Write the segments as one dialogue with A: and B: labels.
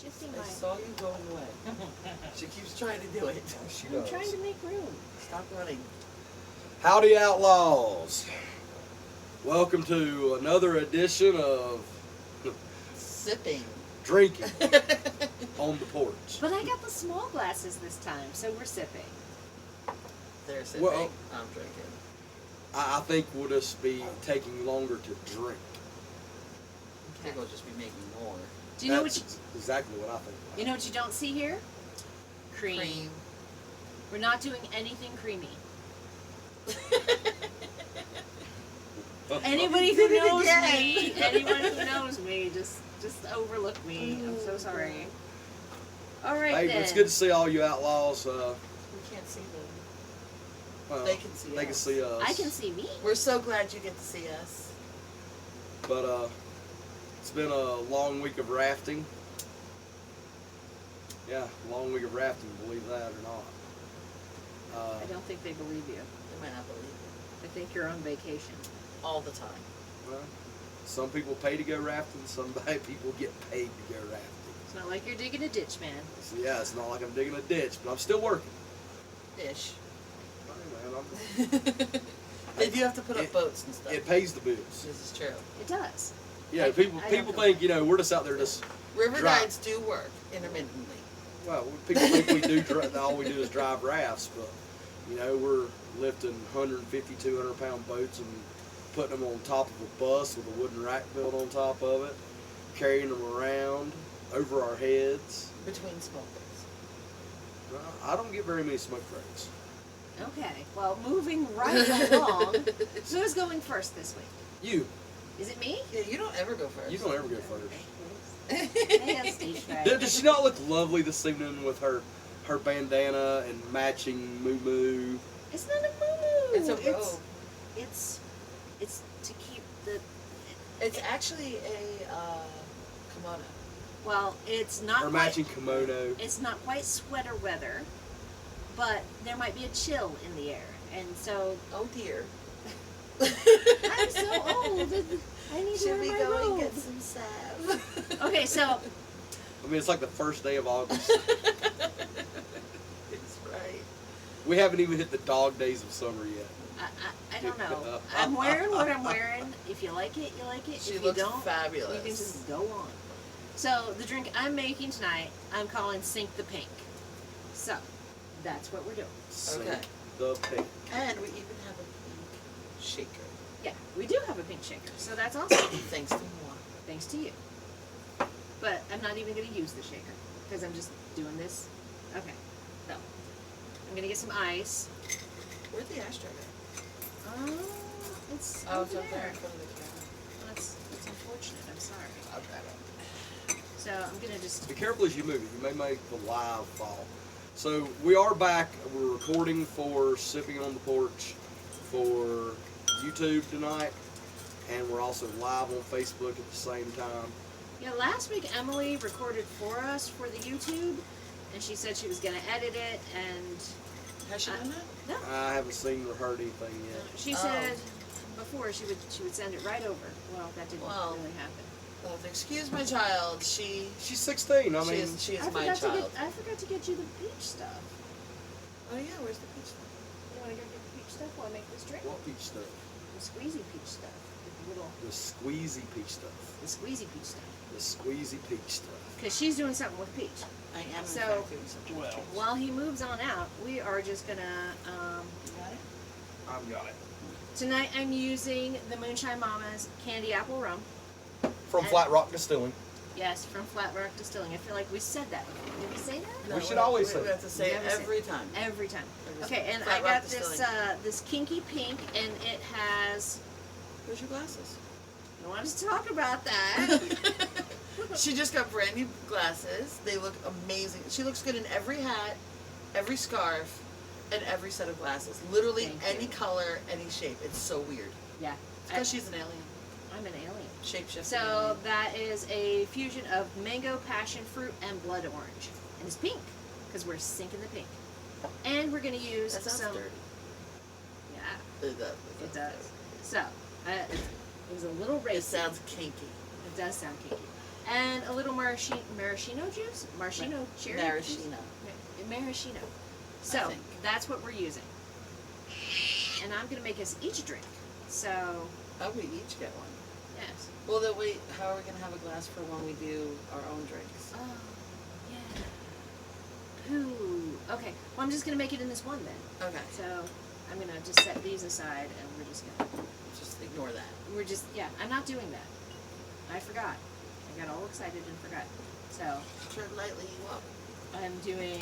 A: shifting
B: I
A: my...
B: saw you going away. She keeps trying to do it.
C: She
A: I'm
C: does.
A: trying to make room.
B: Stop running.
C: Howdy, Outlaws. Welcome to another edition of
B: Sipping.
C: Drinking on the Porch.
A: But I got the small glasses this time, so we're sipping.
B: They're sipping.
C: Well-
B: I'm drinking.
C: I think we'll just be taking longer to drink.
B: I think we'll just be making more.
A: Do you know
C: That's
A: what you...
C: exactly what I think.
A: You know what you don't see here? Cream. We're not doing anything creamy. Anybody who
B: did it
A: knows
B: again.
A: me, anyone who knows me, just overlook me. I'm so sorry. All right
C: Hey,
A: then.
C: it's good to see all you Outlaws.
B: We can't see them. They can see us.
C: They can see us.
A: I can see me.
B: We're so glad you get to see us.
C: But it's been a long week of rafting. Yeah, long week of rafting, believe that or not.
A: I don't think they believe you.
B: They might not believe it.
A: I think you're on vacation.
B: All the time.
C: Well, some people pay to go rafting, some people get paid to go rafting.
A: It's not like you're digging a ditch, man.
C: So yeah, it's not like I'm digging a ditch, but I'm still working.
B: Ish.
C: Hey, man,
B: They do have to put up boats and stuff.
C: it pays the bills.
B: This is true.
A: It does.
C: Yeah,
A: I
C: people
A: don't
C: think, we're just out there just,
B: River
C: Dry.
B: guides do work intermittently.
C: well, people think we do, all we do is drive rafts, but, we're lifting 150, 200 pound boats and putting them on top of a bus with a wooden rack built on top of it, carrying them around over our heads.
B: Between smoke breaks.
C: Well, I don't get very many smoke breaks.
A: Okay. Well, moving right along. So who's going first this week?
C: You
A: Is it me?
B: Yeah, you don't ever go first.
C: don't ever go first.
A: Hey, stage fright.
C: Does she not look lovely this evening with her bandana and matching moo-moo?
A: It's not a moo.
B: It's a robe.
A: It's to keep the.
B: It's actually a kimono.
A: Well, it's not.
C: Her
A: quite,
C: matching kimono.
A: It's not quite sweater weather, but there might be a chill in the air, and so.
B: Oh dear.
A: I'm so old. I need to
B: Should
A: wear
B: we
A: my
B: go
A: robe.
B: and get some salve?
A: Okay, so
C: I mean, it's like the first day of August.
B: It's right.
C: We haven't even hit the dog days of summer yet.
A: I don't know. I'm wearing what I'm wearing. If you like it, you like it.
B: She
A: if
B: looks
A: you don't,
B: fabulous.
A: you can just go on. So the drink I'm making tonight, I'm calling Sink the Pink. So that's what we're doing.
C: Sink
B: Okay.
C: the pink.
B: And we even have a pink shaker.
A: Yeah, we do have a pink shaker, so that's awesome.
B: Thanks to moi.
A: Thanks to you. But I'm not even going to use the shaker because I'm just doing this. Okay, so I'm going to get some ice.
B: Where'd the ashtray go?
A: It's
B: Oh,
A: over
B: it's up there
A: there.
B: in front of the camera.
A: That's unfortunate. I'm sorry.
B: I'll grab it.
A: So I'm going to just.
C: Be careful as you move it. You may make the live fall. So we are back. We're recording for Sipping on the Porch for YouTube tonight, and we're also live on Facebook at the same time.
A: Yeah, last week Emily recorded for us for the YouTube, and she said she was going to edit it, and
B: Has she done that?
A: no,
C: I haven't seen or heard anything yet.
A: she said before she would send it right over. Well, that didn't
B: Well,
A: really happen.
B: Well, excuse my child. She's
C: She's 16. I mean,
B: she is
A: I
B: my
A: forgot
B: child.
A: I forgot to get you the peach stuff.
B: Oh yeah, where's the peach stuff?
A: You want to go get the peach stuff while I make this drink?
C: what peach stuff?
A: The squeezy peach stuff. The little,
C: The squeezy peach stuff.
A: the squeezy peach stuff.
C: The squeezy peach stuff.
A: Because she's doing something with peach.
B: I am in
A: So,
B: fact doing something.
C: well.
A: While he moves on out, we are just gonna,
B: You got it?
C: I've got it.
A: tonight I'm using the Moonshine Mama's Candy Apple Rum.
C: From Flat Rock Distilling.
A: Yes, from Flat Rock Distilling. I feel like we said that before. Did we say that?
B: No,
C: We should always say
B: we have to say it
A: Never say
B: every time.
A: Every time.
B: Every
A: Okay,
B: time.
A: and
B: Flat
A: I
B: Rock
A: got this
B: Distilling.
A: this kinky pink, and it has.
B: Where's your glasses?
A: I want us to talk about that.
B: She just got brand new glasses. They look amazing. She looks good in every hat, every scarf, and every set of glasses. Literally
A: Thank
B: any
A: you.
B: color, any shape. It's so weird.
A: Yeah,
B: It's because she's an alien.
A: I'm an alien.
B: Shapeshifter.
A: So that is a fusion of mango, passion fruit, and blood orange, and it's pink because we're sinking the pink. And we're gonna use
B: That sounds
A: some.
B: dirty.
A: Yeah,
B: It does.
A: it does. So it was a little racy.
B: It sounds kinky.
A: It does sound kinky. and a little maraschino juice, maraschino cherry juice?
B: Maraschino.
A: Maraschino. So
B: think.
A: that's what we're using, and I'm gonna make us each a drink. So
B: Oh, we each get one.
A: yes.
B: Well, then wait. How are we gonna have a glass for when we do our own drinks?
A: Oh yeah. Ooh. Okay. Well, I'm just gonna make it in this one then.
B: Okay.
A: So I'm gonna just set these aside, and we're just gonna.
B: Just ignore that.
A: Yeah. I'm not doing that. I forgot. I got all excited and forgot. So
B: Tread lightly, you up.
A: I'm doing.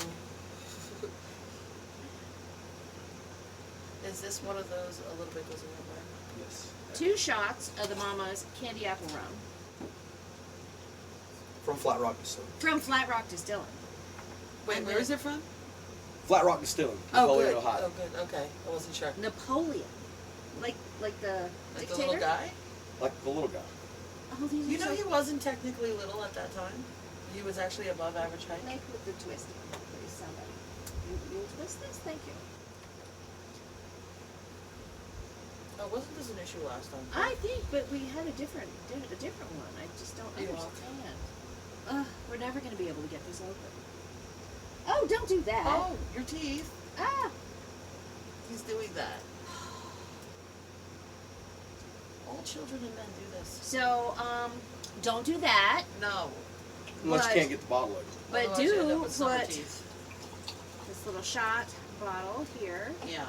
B: Is this one of those? A little bit goes a little way.
C: Yes.
A: 2 shots of the Mama's candy apple rum
C: From Flat Rock Distilling.
A: from Flat Rock Distilling.
B: Wait,
A: And
B: where
A: then-
B: is it from?
C: Flat Rock Distilling.
B: Oh,
C: Napoleon,
B: good.
C: Ohio.
B: Oh, good. Okay, I wasn't sure.
A: Napoleon, like the
B: Like the
A: dictator.
B: little guy.
C: Like the little guy.
A: Oh, these
B: You
A: are
B: know,
A: so
B: he wasn't technically little at that time. He was actually above average height.
A: like with the twist. Please, somebody. You twist this. Thank you.
B: Oh, wasn't this an issue last time?
A: I think, but we had a different one. I just don't
B: Yeah.
A: understand. We're never gonna be able to get this open. Oh, don't do that.
B: Oh, your teeth.
A: Ah.
B: He's doing that. All children and men do this.
A: So, don't do that.
B: No.
C: Unless
A: But-
C: you can't get the bottle open.
A: But
B: Otherwise you end up
A: do
B: with summer
A: put
B: teeth.
A: this little shot bottle here.
B: Yeah.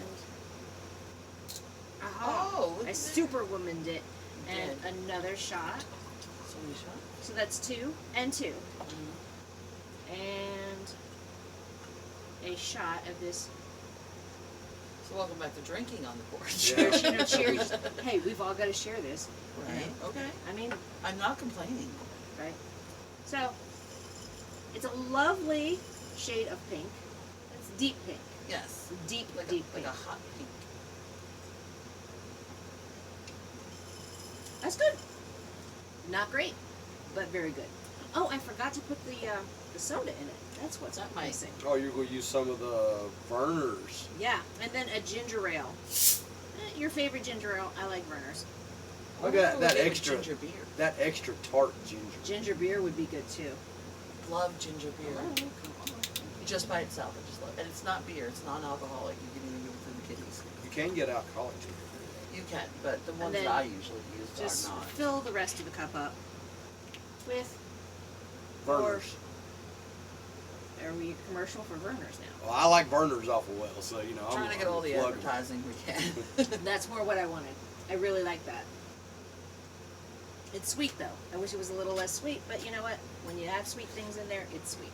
A: And aha,
B: Oh, look
A: I
B: at that.
A: superwomaned it.
B: You
A: And
B: did.
A: another shot.
B: So many shots.
A: So that's 2 and 2.
B: Mm-hmm.
A: And a shot of this
B: So welcome back to drinking on the porch.
C: Yeah.
A: maraschino cherry. Hey, we've all got to share this.
B: Right. Okay.
A: I mean,
B: I'm not complaining.
A: right? So, it's a lovely shade of pink. It's deep pink.
B: Yes.
A: Deep,
B: Like
A: deep
B: a,
A: pink.
B: like a hot pink.
A: That's good. Not great, but very good. Oh, I forgot to put the soda in it. That's what's
B: That might-
A: missing.
C: Oh, you're going to use some of the Vernors.
A: Yeah, and then a ginger ale. Your favorite ginger ale? I like Verner's.
C: Look at
B: Ooh,
C: that
B: maybe
C: extra,
B: ginger beer.
C: that extra tart ginger.
A: Ginger beer would be good too.
B: Love ginger beer.
A: Oh, come on.
B: Just by itself, I just love it. And it's not beer, it's non-alcoholic. You can even give it to the kiddies.
C: You can get alcoholic ginger.
B: You can, but the ones
A: then
B: that I usually use
A: Just
B: are not.
A: fill the rest of the cup up with.
C: Vernors.
A: Are we a commercial for Verner's now?
C: Well, I like Vernors awful well, so you know. I'm
B: Trying to get all the
C: plug 'em.
B: advertising we can.
A: That's more what I wanted. I really like that. It's sweet though. I wish it was a little less sweet, but you know what? When you have sweet things in there, it's sweet.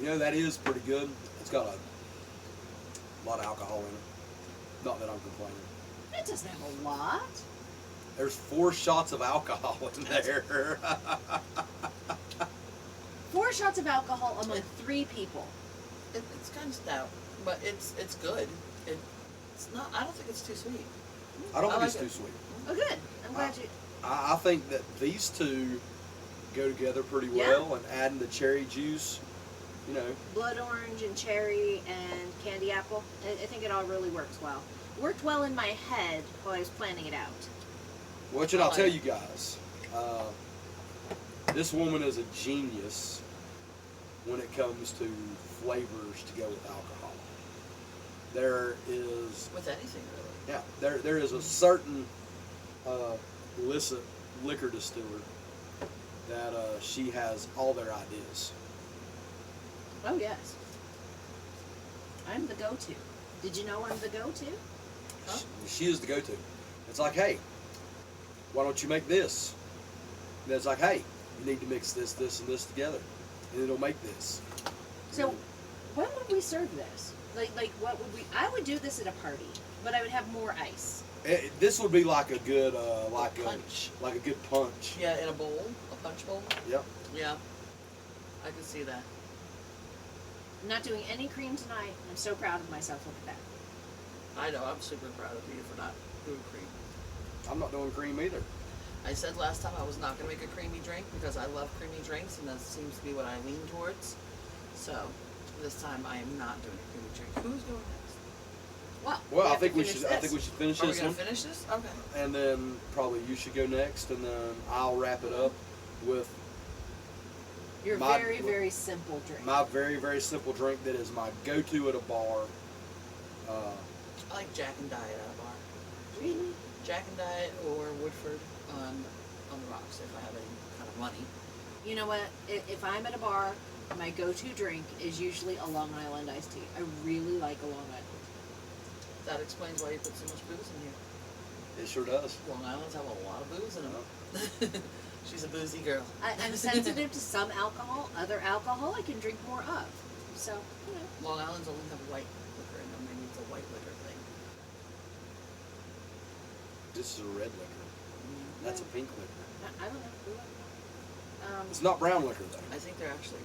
C: You know, that is pretty good. It's got a lot of alcohol in it. Not that I'm complaining.
A: It doesn't have a lot.
C: There's 4 shots of alcohol in there.
A: 4 shots of alcohol among 3 people.
B: It's kind of stout, but it's good. It's not. I don't think it's too sweet.
C: I don't
B: I
C: think
B: like
C: it's
B: it.
C: too sweet.
A: Oh, good. I'm glad you.
C: I think that these two go together pretty
A: Yeah.
C: well, and adding the cherry juice, you know.
A: Blood orange and cherry and candy apple. I think it all really works well. Worked well in my head while I was planning it out.
C: What should
B: I
C: I
B: like
C: tell
B: it.
C: you guys? This woman is a genius when it comes to flavors to go with alcohol. There is,
B: With anything really.
C: yeah, there is a certain illicit liquor distiller that she has all their ideas.
A: Oh yes. I'm the go-to. Did you know I'm the go-to?
B: Huh?
C: She is the go-to. It's like, hey, why don't you make this? And it's like, hey, you need to mix this, this, and this together, and it'll make this.
A: So, when would we serve this? Like what would we? I would do this at a party, but I would have more ice.
C: This would be like a good,
B: Punch.
C: like a good punch.
B: Yeah, in a bowl, a punch bowl.
C: Yep.
B: Yeah, I can see that.
A: I'm not doing any cream tonight. I'm so proud of myself. Look at that.
B: I know. I'm super proud of you for not doing cream.
C: I'm not doing cream either.
B: I said last time I was not going to make a creamy drink because I love creamy drinks, and that seems to be what I lean towards. So this time I am not doing a creamy drink. Who's going next?
C: Well, I
A: have to
C: think we
A: finish
C: should. I think
A: this.
C: we should finish
B: Are we
C: this
B: gonna
C: one,
B: finish this? Okay.
C: and then probably you should go next, and then I'll wrap it up with
A: Your
C: my-
A: very, very simple drink.
C: my very, very simple drink that is my go-to at a bar.
B: I like Jack and Diet at a bar.
A: Really?
B: Jack and Diet or Woodford on the rocks if I have any kind of money.
A: You know what? If I'm at a bar, my go-to drink is usually a Long Island iced tea. I really like a Long Island.
B: That explains why you put so much booze in here.
C: It sure does.
B: Long Islands have a lot of booze in them. She's a boozy girl.
A: I'm sensitive to some alcohol. Other alcohol I can drink more of. So, you know.
B: Long Islands only have white liquor in them. Maybe it's a white liquor thing.
C: This is a red liquor. That's a pink liquor.
A: I don't know.
C: It's not brown liquor though.
B: I think they're actually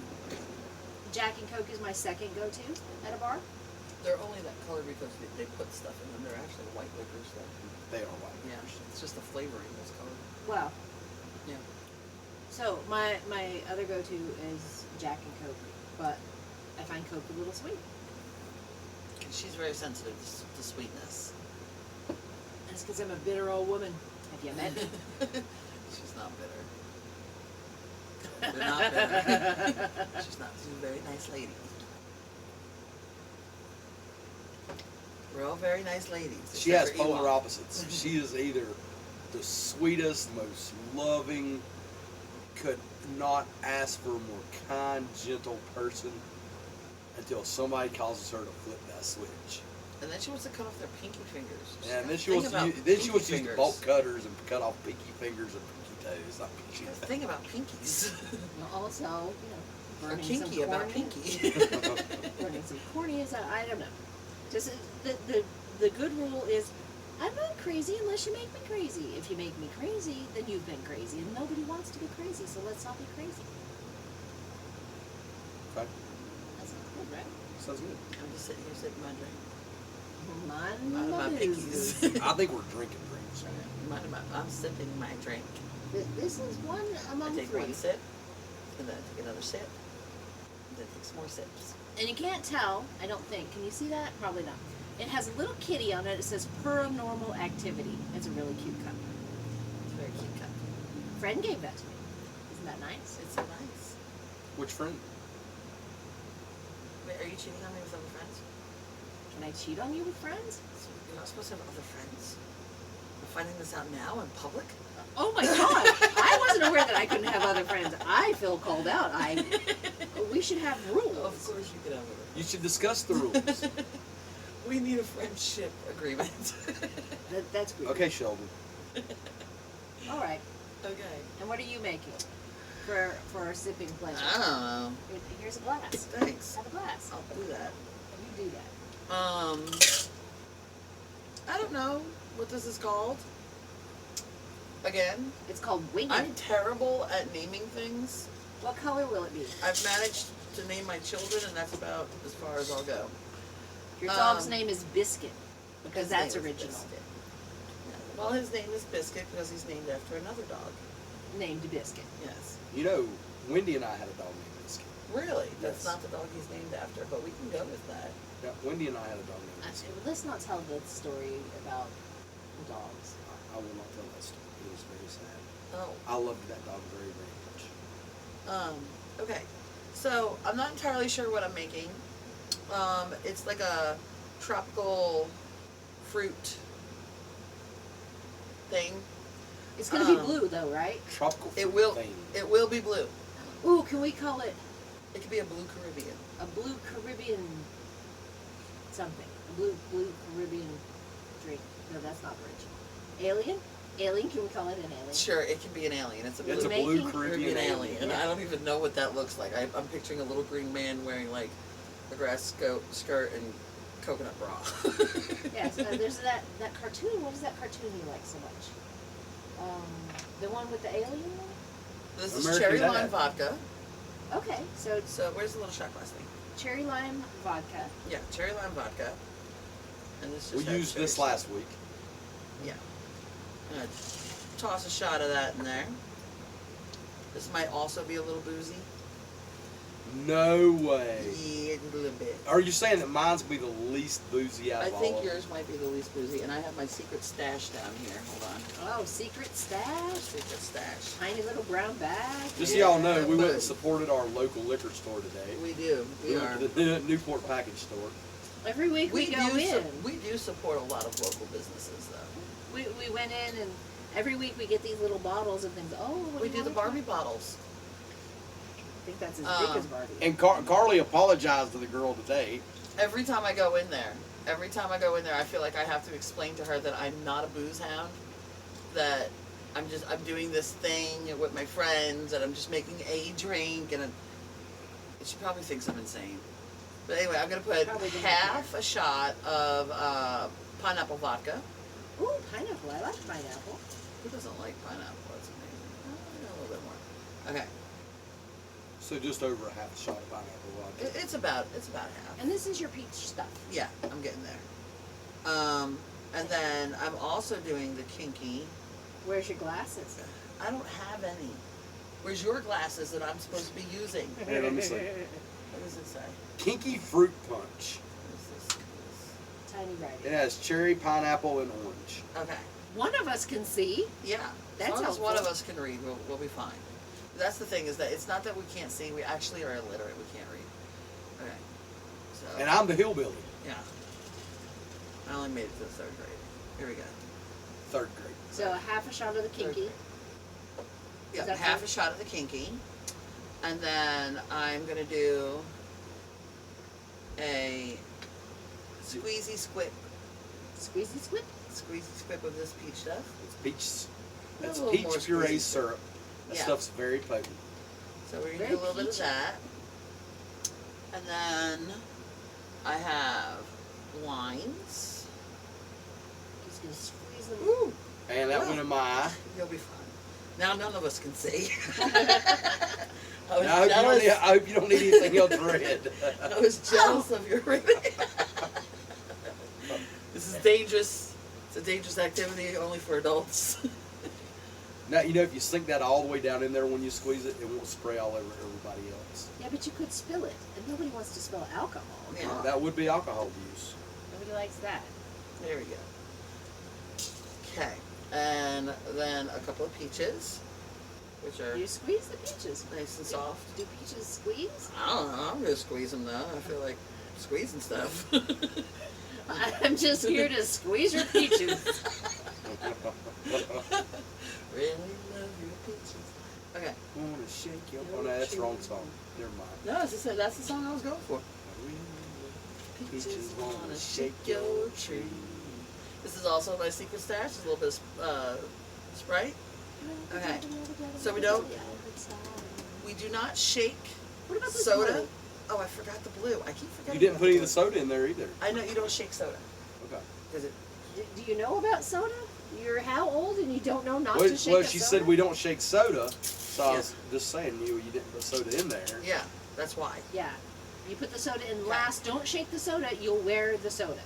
A: Jack and Coke is my second go-to at a bar.
B: they're only that color because they put stuff in them. They're actually white liquors though.
C: They are white
B: Yeah,
C: liquors.
B: it's just the flavoring that's colored.
A: Wow.
B: Yeah.
A: So my other go-to is Jack and Coke, but I find Coke a little sweet.
B: She's very sensitive to sweetness.
A: That's because I'm a bitter old woman. Have you met me?
B: She's not bitter. You're not bitter. She's not. She's a very nice lady. We're all very nice ladies.
C: She has
B: except for
C: polar
B: Ewok.
C: opposites. She is either the sweetest, most loving, could not ask for a more kind, gentle person until somebody causes her to flip that switch.
B: And then she wants to cut off their pinky fingers. She's
C: And
B: got
C: then
B: a
C: she
B: thing
C: wants to
B: about
C: use, then she
B: pinky
C: wants to use the
B: fingers.
C: bolt cutters and cut off pinky fingers and pinky toes. Like,
B: She has a thing about pinkies.
A: Also, you know,
B: Or
A: burning
B: kinky
A: some
B: about
A: corny.
B: pinky.
A: Burning some corneas. I don't know. Just the good rule is, I'm not crazy unless you make me crazy. If you make me crazy, then you've been crazy, and nobody wants to be crazy. So let's not be crazy.
C: Okay,
A: That sounds good, right?
C: sounds good.
B: I'm just sitting here sipping my drink.
A: Mind
B: My
A: my business.
B: pinkies.
C: I think we're drinking drinks.
B: I'm sipping my drink.
A: This is one
B: I
A: among
B: take
A: three.
B: one sip, and then I take another sip, and then take some more sips.
A: And you can't tell, I don't think. Can you see that? Probably not. It has a little kitty on it. It says paranormal activity. It's a really cute cup.
B: It's a very cute cup.
A: Friend gave that to me. Isn't that nice?
B: It's so nice.
C: Which friend?
B: Wait, are you cheating on me with other friends?
A: Can I cheat on you with friends?
B: You're not supposed to have other friends. You're finding this out now in public?
A: Oh my god! I wasn't aware that I couldn't have other friends. I feel called out. We should have rules.
B: Of course you could have other
C: You should discuss the rules.
B: We need a friendship agreement.
A: That's weird.
C: Okay, Sheldon.
A: All right.
B: Okay.
A: And what are you making for our sipping pleasure?
B: I don't know.
A: Here's a glass.
B: Thanks.
A: Have a glass.
B: I'll do that.
A: You do that.
B: I don't know what this is called. Again,
A: It's called winging
B: I'm
A: it.
B: terrible at naming things.
A: What color will it be?
B: I've managed to name my children, and that's about as far as I'll go.
A: Your dog's
B: Um,
A: name is Biscuit because
B: His
A: that's
B: name is
A: original.
B: Biscuit. Yeah. Well, his name is Biscuit because he's named after another dog.
A: Named Biscuit.
B: Yes.
C: You know, Wendy and I had a dog named Biscuit.
B: Really? That's
C: Yes.
B: not the dog he's named after, but we can go with that.
C: Yeah, Wendy and I had a dog named Biscuit.
A: Let's not tell the story about dogs.
C: I will not tell that story. It was very sad.
B: Oh.
C: I loved that dog very, very much.
B: Okay. So I'm not entirely sure what I'm making. It's like a tropical fruit thing.
A: It's gonna be
B: Um,
A: blue though, right?
C: Tropical fruit
B: It will.
C: thing.
B: It will be blue.
A: Ooh, can we call it
B: It could be a blue Caribbean.
A: a blue Caribbean something? A blue Caribbean drink. No, that's not rich. Alien? Alien? Can we call it an alien?
B: Sure, it can be an alien. It's a blue,
C: It's a
A: Making
C: blue Caribbean alien.
B: alien. I don't even know what that looks like. I'm picturing a little green man wearing like a grass skirt and coconut bra.
A: Yes. There's that cartoon. What is that cartoon you like so much? The one with the alien one?
B: This is
C: American
B: cherry
C: Dad.
B: lime vodka.
A: Okay, so
B: So where's the little shot glass thing?
A: cherry lime vodka.
B: Yeah, cherry lime vodka. And this just
C: We
B: has
C: used
B: cherry
C: this
B: syrup.
C: last week.
B: Yeah. I'm gonna toss a shot of that in there. This might also be a little boozy.
C: No way.
B: Yeah, a little bit.
C: Are you saying that mine's gonna be the least boozy out
B: I
C: of all
B: think
C: of them?
B: yours might be the least boozy, and I have my secret stash down here. Hold on.
A: Oh, secret stash.
B: Secret stash.
A: Tiny little brown bag.
C: Just so y'all know, we went
B: but-
C: and supported our local liquor store today.
B: We do. We are.
C: The Newport package store.
A: Every week we go in.
B: We do support a lot of local businesses, though.
A: We went in and every week we get these little bottles of things. Oh, what
B: We
A: do
B: do
A: you
B: the
A: want?
B: Barbie bottles.
A: I think that's as big as Barbie.
C: And Carly apologized to the girl today.
B: Every time I go in there, I feel like I have to explain to her that I'm not a booze hound, that I'm doing this thing with my friends, and I'm just making a drink, and she probably thinks I'm insane. But anyway, I'm gonna put
A: Probably didn't
B: half a shot of pineapple vodka.
A: Ooh, pineapple. I like pineapple.
B: Who doesn't like pineapple? That's amazing. Oh, a little bit more. Okay,
C: So just over a half a shot of pineapple vodka.
B: it's about half.
A: And this is your peach stuff.
B: Yeah, I'm getting there. And then I'm also doing the kinky.
A: Where's your glasses?
B: I don't have any. Where's your glasses that I'm supposed to be using?
C: Hey, let me see.
B: What does it say?
C: Kinky fruit punch.
B: What is this?
A: Tiny
C: It
A: writing.
C: has cherry, pineapple, and orange.
B: Okay.
A: One of us can see.
B: Yeah.
A: That's
B: as long as one
A: helpful.
B: of us can read, we'll be fine. That's the thing, is that it's not that we can't see. We actually are illiterate. We can't read. Okay. So.
C: And I'm the hillbilly.
B: Yeah. I only made it to the third grade. Here we go.
C: Third grade.
A: So half a shot of the kinky.
B: Yeah,
A: that
B: half
A: fine?
B: a shot of the kinky. And then I'm going to do a squeezy squip.
A: Squeezy squid.
B: Squeezy squip of this peach stuff.
C: It's peach.
B: A
C: It's
B: little
C: peach
B: more
C: puree
B: squeezy.
C: syrup. That
B: Yeah.
C: stuff's very potent.
B: So we're going to
A: Very
B: do a little bit of
A: peachy.
B: that. And then I have wines.
A: Just gonna squeeze them.
B: Ooh,
C: And that
B: Well.
C: went in my eye.
B: you'll be fine. Now none of us can see. I
C: Now, I hope you don't need anything else red.
B: I was jealous of your reading. This is dangerous. It's a dangerous activity only for adults.
C: Now, you know, if you sink that all the way down in there when you squeeze it, it won't spray all over everybody else.
A: Yeah, but you could spill it, and nobody wants to spill alcohol.
B: Yeah.
C: That would be alcohol use.
A: Nobody likes that.
B: There we go. Okay, and then a couple of peaches, which are
A: You squeeze the peaches.
B: nice and soft.
A: Do peaches squeeze?
B: I don't know. I'm gonna squeeze them though. I feel like squeezing stuff.
A: I'm just here to squeeze your peaches.
B: Really love your peaches. Okay.
C: Wanna shake your... Oh, no, that's the wrong song. Never mind.
B: No, as I said, that's the song I was going for.
C: Peaches wanna shake your tree.
B: This is also my secret stash. There's a little bit of Sprite. Okay. So we don't- We do not shake
A: What about the
B: soda.
A: blue?
B: Oh, I forgot the blue. I keep forgetting.
C: You didn't
B: about
C: put any of
B: blue.
C: the soda in there either.
B: I know you don't shake soda
C: Okay.
B: because it.
A: Do you know about soda? You're how old and you don't know not
C: Well,
A: to shake
C: well
A: a
C: she
A: soda?
C: said we don't shake soda, so I
B: Yeah.
C: was just saying you didn't put soda in there.
B: Yeah, that's why.
A: Yeah. You put the soda in last. Don't shake the soda. You'll wear the soda.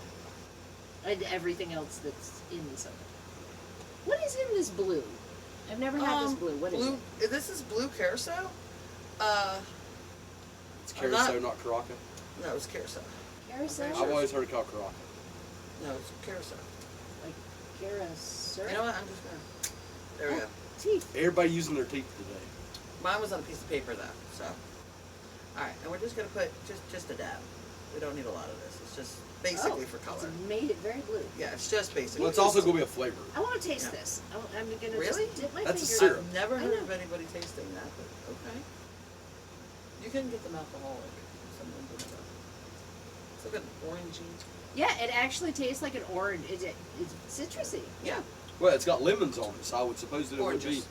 A: And everything else that's in the soda. What is in this blue? I've never had this blue. What is
B: blue,
A: it?
B: This is blue carousel.
C: It's
B: I'm not-
C: Carousel, not Caraca.
B: No, it's carousel.
A: Carousel?
C: I've always heard it called Caraca.
B: No, it's carousel.
A: Like carousel?
B: You know what? I'm just gonna. There we go.
A: Teeth.
C: Everybody using their teeth today.
B: Mine was on a piece of paper though, so. All right, and we're just gonna put just a dab. We don't need a lot of this. It's just basically for color.
A: It's made it very blue.
B: Yeah, it's just basically.
C: Well, it's also going to be a flavor.
A: I want to taste
B: Yeah.
A: this. I'm going to
B: Really?
A: just dip my
C: That's a
A: finger.
C: syrup.
B: I've never
A: I
B: heard
A: know.
B: of anybody tasting that, but okay. You can get them alcoholic. Someone did that. It's like an orangey.
A: Yeah, it actually tastes like an orange. It's citrusy.
B: Yeah.
C: Well, it's got lemons on it, so I would suppose that it would be.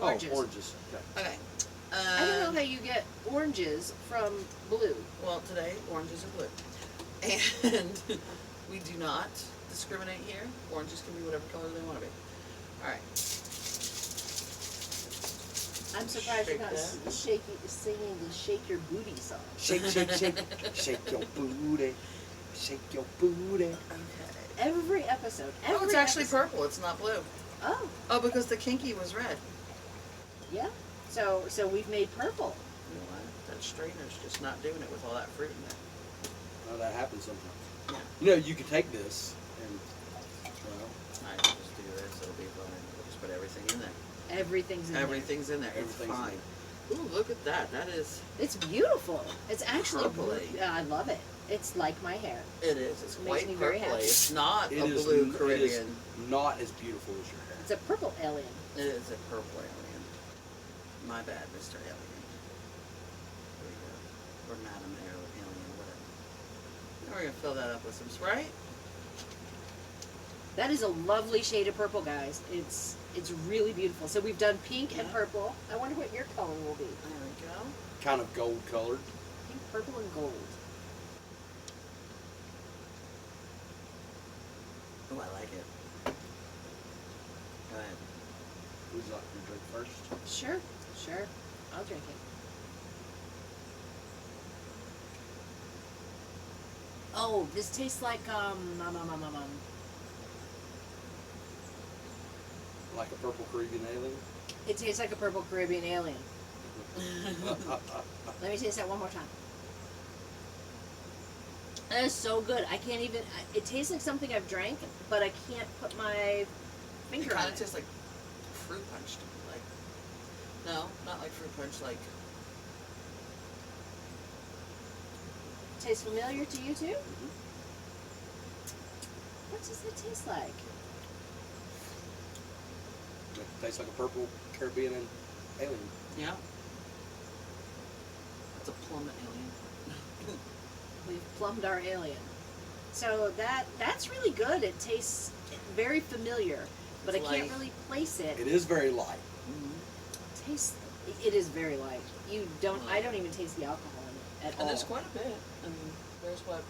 B: Oranges.
A: Oranges.
C: Oh, oranges. Okay.
B: Okay.
A: I don't know how you get oranges from blue.
B: Well, today oranges are blue, and we do not discriminate here. Oranges can be whatever color they want to be. All right.
A: I'm surprised you're
B: Shake
A: not
B: that.
A: singing the Shake Your Booty song.
C: Shake, shake, shake. Shake your booty. Shake your booty.
B: Okay.
A: Every episode.
B: Oh,
A: Every
B: it's actually
A: episode.
B: purple. It's not blue.
A: Oh,
B: Oh, because the kinky was red.
A: yeah. So we've made purple.
B: You know what? That strainer's just not doing it with all that fruit in there.
C: Well, that happens sometimes.
B: Yeah.
C: You know, you could take this and, well,
B: I can just do this, it'll be fine. We'll just put everything in there.
A: Everything's in
B: Everything's in there.
C: Everything's
B: It's
C: in
B: fine. Ooh, look at that. That is,
A: there. It's beautiful. It's actually
B: Purpley.
A: I love it. It's like my hair.
B: it is. It's
A: Makes
B: quite
A: me very
B: purpley.
A: happy.
B: It's not
C: it
B: a
C: is
B: blue
C: It is
B: Caribbean.
C: not as beautiful as your hair.
A: It's a purple alien.
B: It is a purple alien. My bad, Mr. Alien. There we go. Or Madam Alien, whatever. Now we're going to fill that up with some Sprite.
A: That is a lovely shade of purple, guys. It's really beautiful. So we've done pink and
B: Yeah.
A: purple. I wonder what your color will be.
B: There we go.
C: Kind of gold colored.
A: Pink, purple, and gold.
B: Oh, I like it. Go ahead.
C: Would you like to drink first?
A: Sure, sure. I'll drink it. Oh, this tastes like
C: Like a purple Caribbean alien?
A: It tastes like a purple Caribbean alien. Let me taste that one more time. That is so good. I can't even. It tastes like something I've drank, but I can't put my
B: It
A: finger
B: kind
A: on
B: of
A: it.
B: tastes like fruit punch to me. Like, no, not like fruit punch. Like,
A: Tastes familiar to you too?
C: Mhm.
A: What does it taste like?
C: It tastes like a purple Caribbean alien.
B: yeah. It's a plum alien.
A: We've plumbed our alien. So that's really good. It tastes very familiar, but
B: It's
A: I can't
B: light.
A: really place it.
C: It is very light.
B: Mm-hmm.
A: Tastes. It is very light. You don't. I don't even taste the alcohol in it at
B: And
A: all.
B: there's quite a bit. And there's what?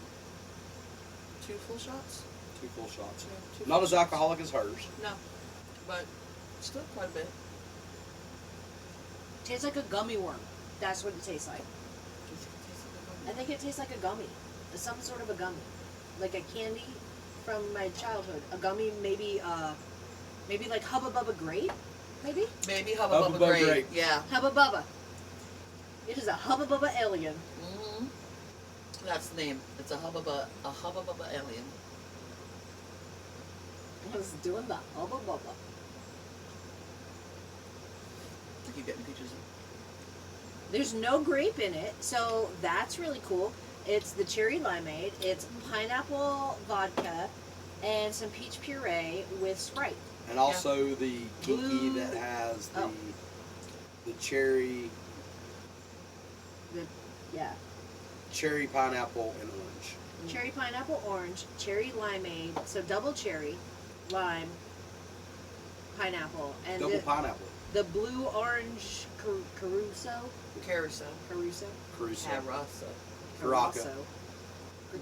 B: 2 full shots?
C: 2 full shots.
B: Yeah, 2
C: Not
B: full
C: as
B: shots.
C: alcoholic as hers.
B: No, but still quite a bit.
A: Tastes like a gummy worm. That's what it tastes like. I think it tastes like a gummy, some sort of a gummy, like a candy from my childhood. A gummy, maybe like Hubba Bubba Grape, maybe
B: Maybe Hubba
C: Hubba
B: Bubba
C: Bubba
B: Grape.
C: Grape.
B: Yeah.
A: Hubba Bubba. It is a Hubba Bubba alien.
B: Mm-hmm. That's the name. It's a Hubba Bubba alien.
A: I was doing the Hubba Bubba.
B: I keep getting pictures of.
A: There's no grape in it, so that's really cool. It's the cherry limeade. It's pineapple vodka and some peach puree with Sprite.
C: And also the kinky
A: Blue-
C: that has
A: oh.
C: the cherry,
A: Yeah.
C: cherry pineapple and orange.
A: Cherry pineapple orange, cherry limeade, so double cherry, lime, pineapple, and
C: Double pineapple.
A: the blue orange caruso,
B: Carousel.
A: caruso,
C: Crusoe.
B: Carousel.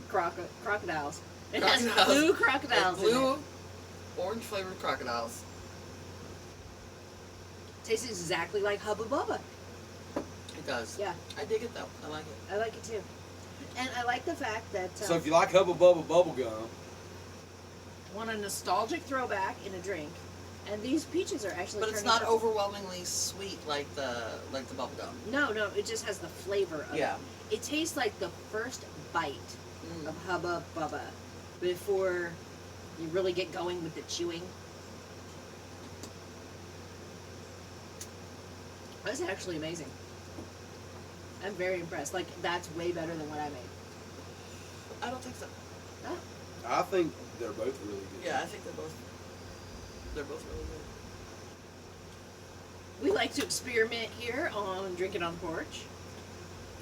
C: Caraca.
A: crocodiles. It has
B: Crocodiles.
A: blue crocodiles. in
B: Blue,
A: it.
B: orange flavored crocodiles.
A: Tastes exactly like Hubba Bubba.
B: It does.
A: Yeah,
B: I dig it though. I like it.
A: I like it too. And I like the fact that
C: So if you like Hubba Bubba bubble gum,
A: want a nostalgic throwback in a drink, and these peaches are actually.
B: But it's
A: turning
B: not
A: purple.
B: overwhelmingly sweet like the bubble gum.
A: No, it just has the flavor of
B: Yeah.
A: it. It tastes like the first bite
B: Mm.
A: of Hubba Bubba before you really get going with the chewing. That's actually amazing. I'm very impressed. Like, that's way better than what I made.
B: I don't think so.
A: Oh,
C: I think they're both really good.
B: Yeah, I think they're both really good.
A: we like to experiment here on Drinking on the Porch.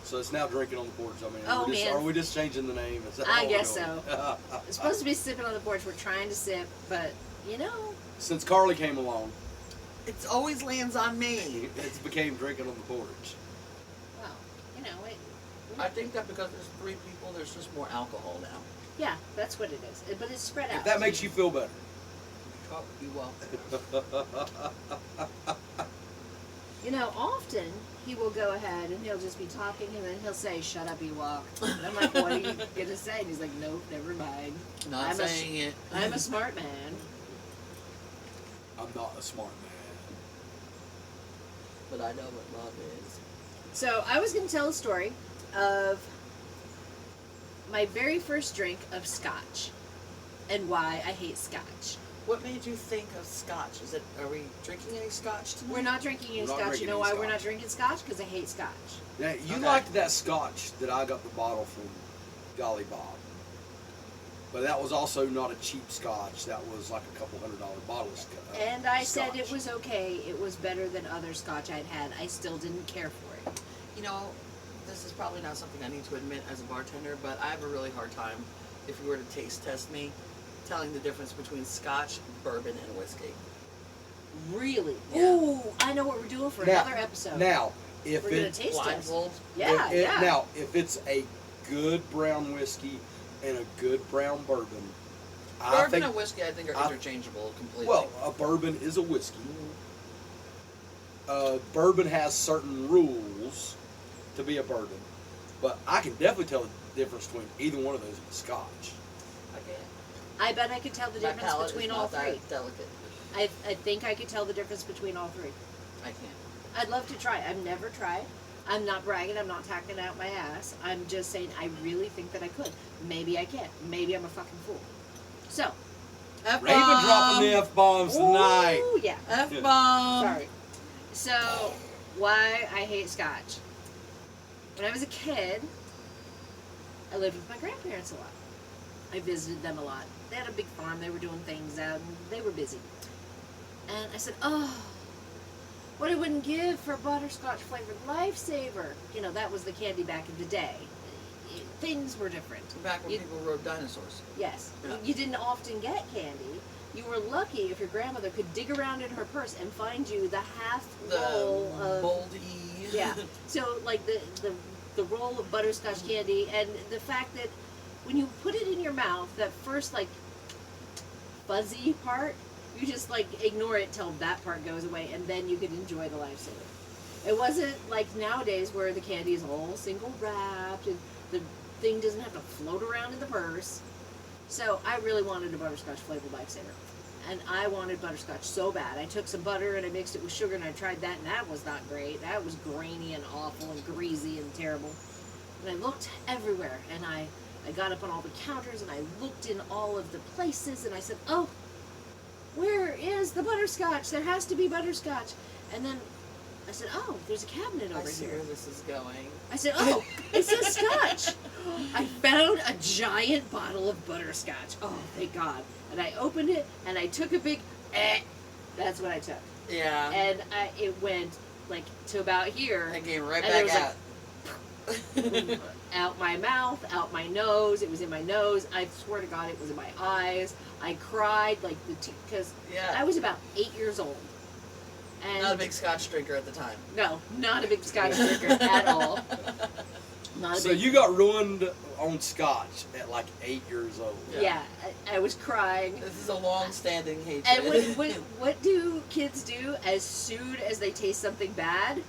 C: So it's now drinking on the porch. I mean,
A: Oh, man.
C: are we just changing the name? Is that
A: I
C: all we're
A: guess
C: doing?
A: It's supposed to be sipping on the porch. We're trying to sip, but,
C: Since Carly came along,
B: It always lands on me.
C: it's became drinking on the porch.
A: well, it,
B: I think that because there's 3 people, there's just more alcohol now.
A: yeah, that's what it is. But it's spread out.
C: If that makes you feel better.
B: Oh, you will.
A: Often he will go ahead and he'll just be talking and then he'll say, "Shut up, Ewok." And I'm like, "What are you gonna say?" And he's like, "Nope, never mind.
B: Not saying it.
A: I'm a smart man."
C: I'm not a smart man.
B: But I know what love is.
A: So I was going to tell a story of my very first drink of scotch and why I hate scotch.
B: What made you think of scotch? Are we drinking any scotch tonight?
A: We're not drinking any
C: We're not
A: scotch.
C: drinking
A: You know
C: any
A: why we're not
C: scotch.
A: drinking scotch? Because I hate scotch.
C: Now, you
B: Okay.
C: liked that scotch that I got the bottle from Golly Bob. But that was also not a cheap scotch. That was like a $200 bottle of scotch.
A: And I said it was okay. It was better than other scotch I'd had. I still didn't care for it.
B: You know, this is probably not something I need to admit as a bartender, but I have a really hard time, if you were to taste test me, telling the difference between scotch, bourbon, and whiskey.
A: Really?
B: Yeah.
A: Ooh, I know what we're doing for another episode.
C: Now, if
A: we're gonna
C: it,
A: taste test.
B: Blindfold.
A: Yeah, yeah.
C: Now, if it's a good brown whiskey and a good brown bourbon, I
B: Bourbon
C: think.
B: and whiskey, I think, are interchangeable completely.
C: Well, a bourbon is a whiskey. Bourbon has certain rules to be a bourbon, but I can definitely tell the difference between either one of those and a scotch.
B: I can't.
A: I bet I could tell the
B: My
A: difference
B: palate
A: between
B: is
A: all
B: not
A: three.
B: that delicate.
A: I think I could tell the difference between all three.
B: I can't.
A: I'd love to try. I've never tried. I'm not bragging. I'm not tacking out my ass. I'm just saying I really think that I could. Maybe I can't. Maybe I'm a fucking fool. So.
B: F-bomb.
C: Raven dropping the F-bombs tonight.
A: Ooh, yeah.
B: F-bomb.
A: Sorry. So, why I hate scotch. When I was a kid, I lived with my grandparents a lot. I visited them a lot. They had a big farm. They were doing things out, and they were busy. And I said, oh, what I wouldn't give for a butterscotch flavored Lifesaver. You know, that was the candy back in the day. Things were different.
B: Back when
A: You-
B: people rode dinosaurs.
A: Yes.
B: Yeah.
A: You didn't often get candy. You were lucky if your grandmother could dig around in her purse and find you the half roll
B: The
A: of
B: moldy.
A: yeah. So like the roll of butterscotch candy, and the fact that when you put it in your mouth, that first like fuzzy part, you just like ignore it till that part goes away, and then you could enjoy the Lifesaver. It wasn't like nowadays where the candy is all single wrapped and the thing doesn't have to float around in the purse. So I really wanted a butterscotch flavored Lifesaver. And I wanted butterscotch so bad. I took some butter and I mixed it with sugar and I tried that, and that was not great. That was grainy and awful and greasy and terrible. And I looked everywhere, and I got up on all the counters and I looked in all of the places, and I said, oh, where is the butterscotch? There has to be butterscotch. And then I said, oh, there's a cabinet
B: I
A: over
B: see
A: here.
B: where this is going.
A: I said, oh, it says scotch. I found a giant bottle of butterscotch. Oh, thank God. And I opened it, and I took a big, that's what I took.
B: Yeah.
A: And it went, like, to about here.
B: I came right
A: And there
B: back
A: was,
B: out.
A: out my mouth, out my nose. It was in my nose. I swear to God, it was in my eyes. I cried, like, because
B: Yeah.
A: I was about 8 years old. And
B: Not a big scotch drinker at the time.
A: no, not a big scotch drinker at all. Not a
C: So
A: big,
C: you got ruined on scotch at like 8 years old.
A: yeah, I was crying.
B: This is a long-standing hatred.
A: And what do kids do as soon as they taste something bad?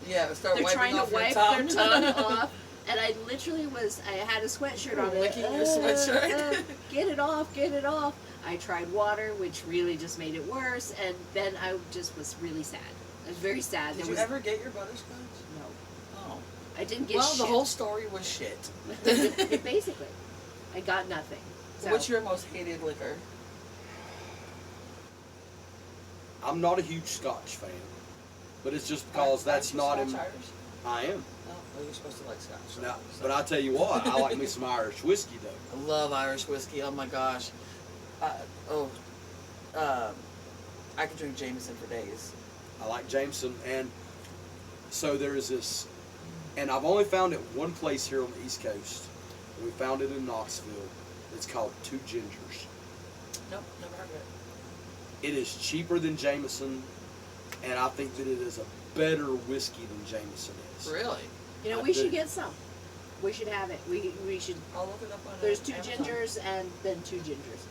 B: yeah, start
A: They're
B: wiping
A: trying to
B: off your
A: wipe
B: tongue.
A: their tongue off. And I literally I had a sweatshirt on.
B: Licking your sweatshirt.
A: Get it off, get it off. I tried water, which really just made it worse. And then I just was really sad. I was very sad.
B: Did
A: There
B: you
A: was
B: ever get your butterscotch?
A: no.
B: Oh.
A: I didn't get
B: Well,
A: shit.
B: the whole story was shit.
A: Basically, I got nothing. So,
B: What's your most hated liquor?
C: I'm not a huge scotch fan, but it's just because that's
B: Aren't
C: not
B: you
C: in.
B: Scotch Irish?
C: I am.
B: Oh, well, you're supposed to like scotch.
C: Now,
B: So-
C: but I tell you what, I like me some Irish whiskey though.
B: I love Irish whiskey. Oh my gosh. I could drink Jameson for days.
C: I like Jameson, and so there is this, and I've only found it one place here on the East Coast. We found it in Knoxville. It's called Two Gingers.
B: Nope, never heard of it.
C: It is cheaper than Jameson, and I think that it is a better whiskey than Jameson is.
B: Really?
A: you know,
C: I
A: we
C: do.
A: should get some. We should have it. We should.
B: I'll look it up on
A: There's two
B: Amazon.
A: gingers and then two gingers.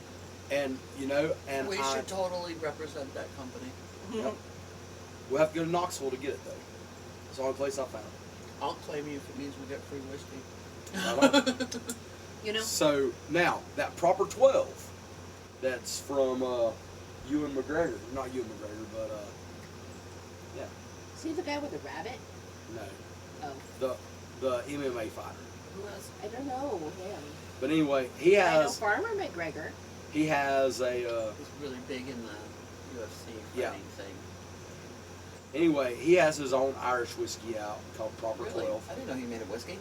C: And you know, and
B: We
C: I,
B: should totally represent that company.
C: Yep. We'll have to go to Knoxville to get it though. It's the only place I found
B: I'll claim you if it means we get free whiskey.
C: it.
A: You know.
C: So now that proper 12, that's from Ewan McGregor, not Ewan McGregor, but yeah,
A: See the guy with the rabbit?
C: No,
A: Oh,
C: the MMA fighter.
B: Who else?
A: I don't know him.
C: But anyway, he
A: I know
C: has
A: Farmer McGregor.
C: he has a
B: He's really big in the UFC
C: Yeah.
B: fighting thing.
C: anyway he has his own Irish whiskey out called Proper
B: Really?
C: 12.
B: I didn't know he made a whiskey,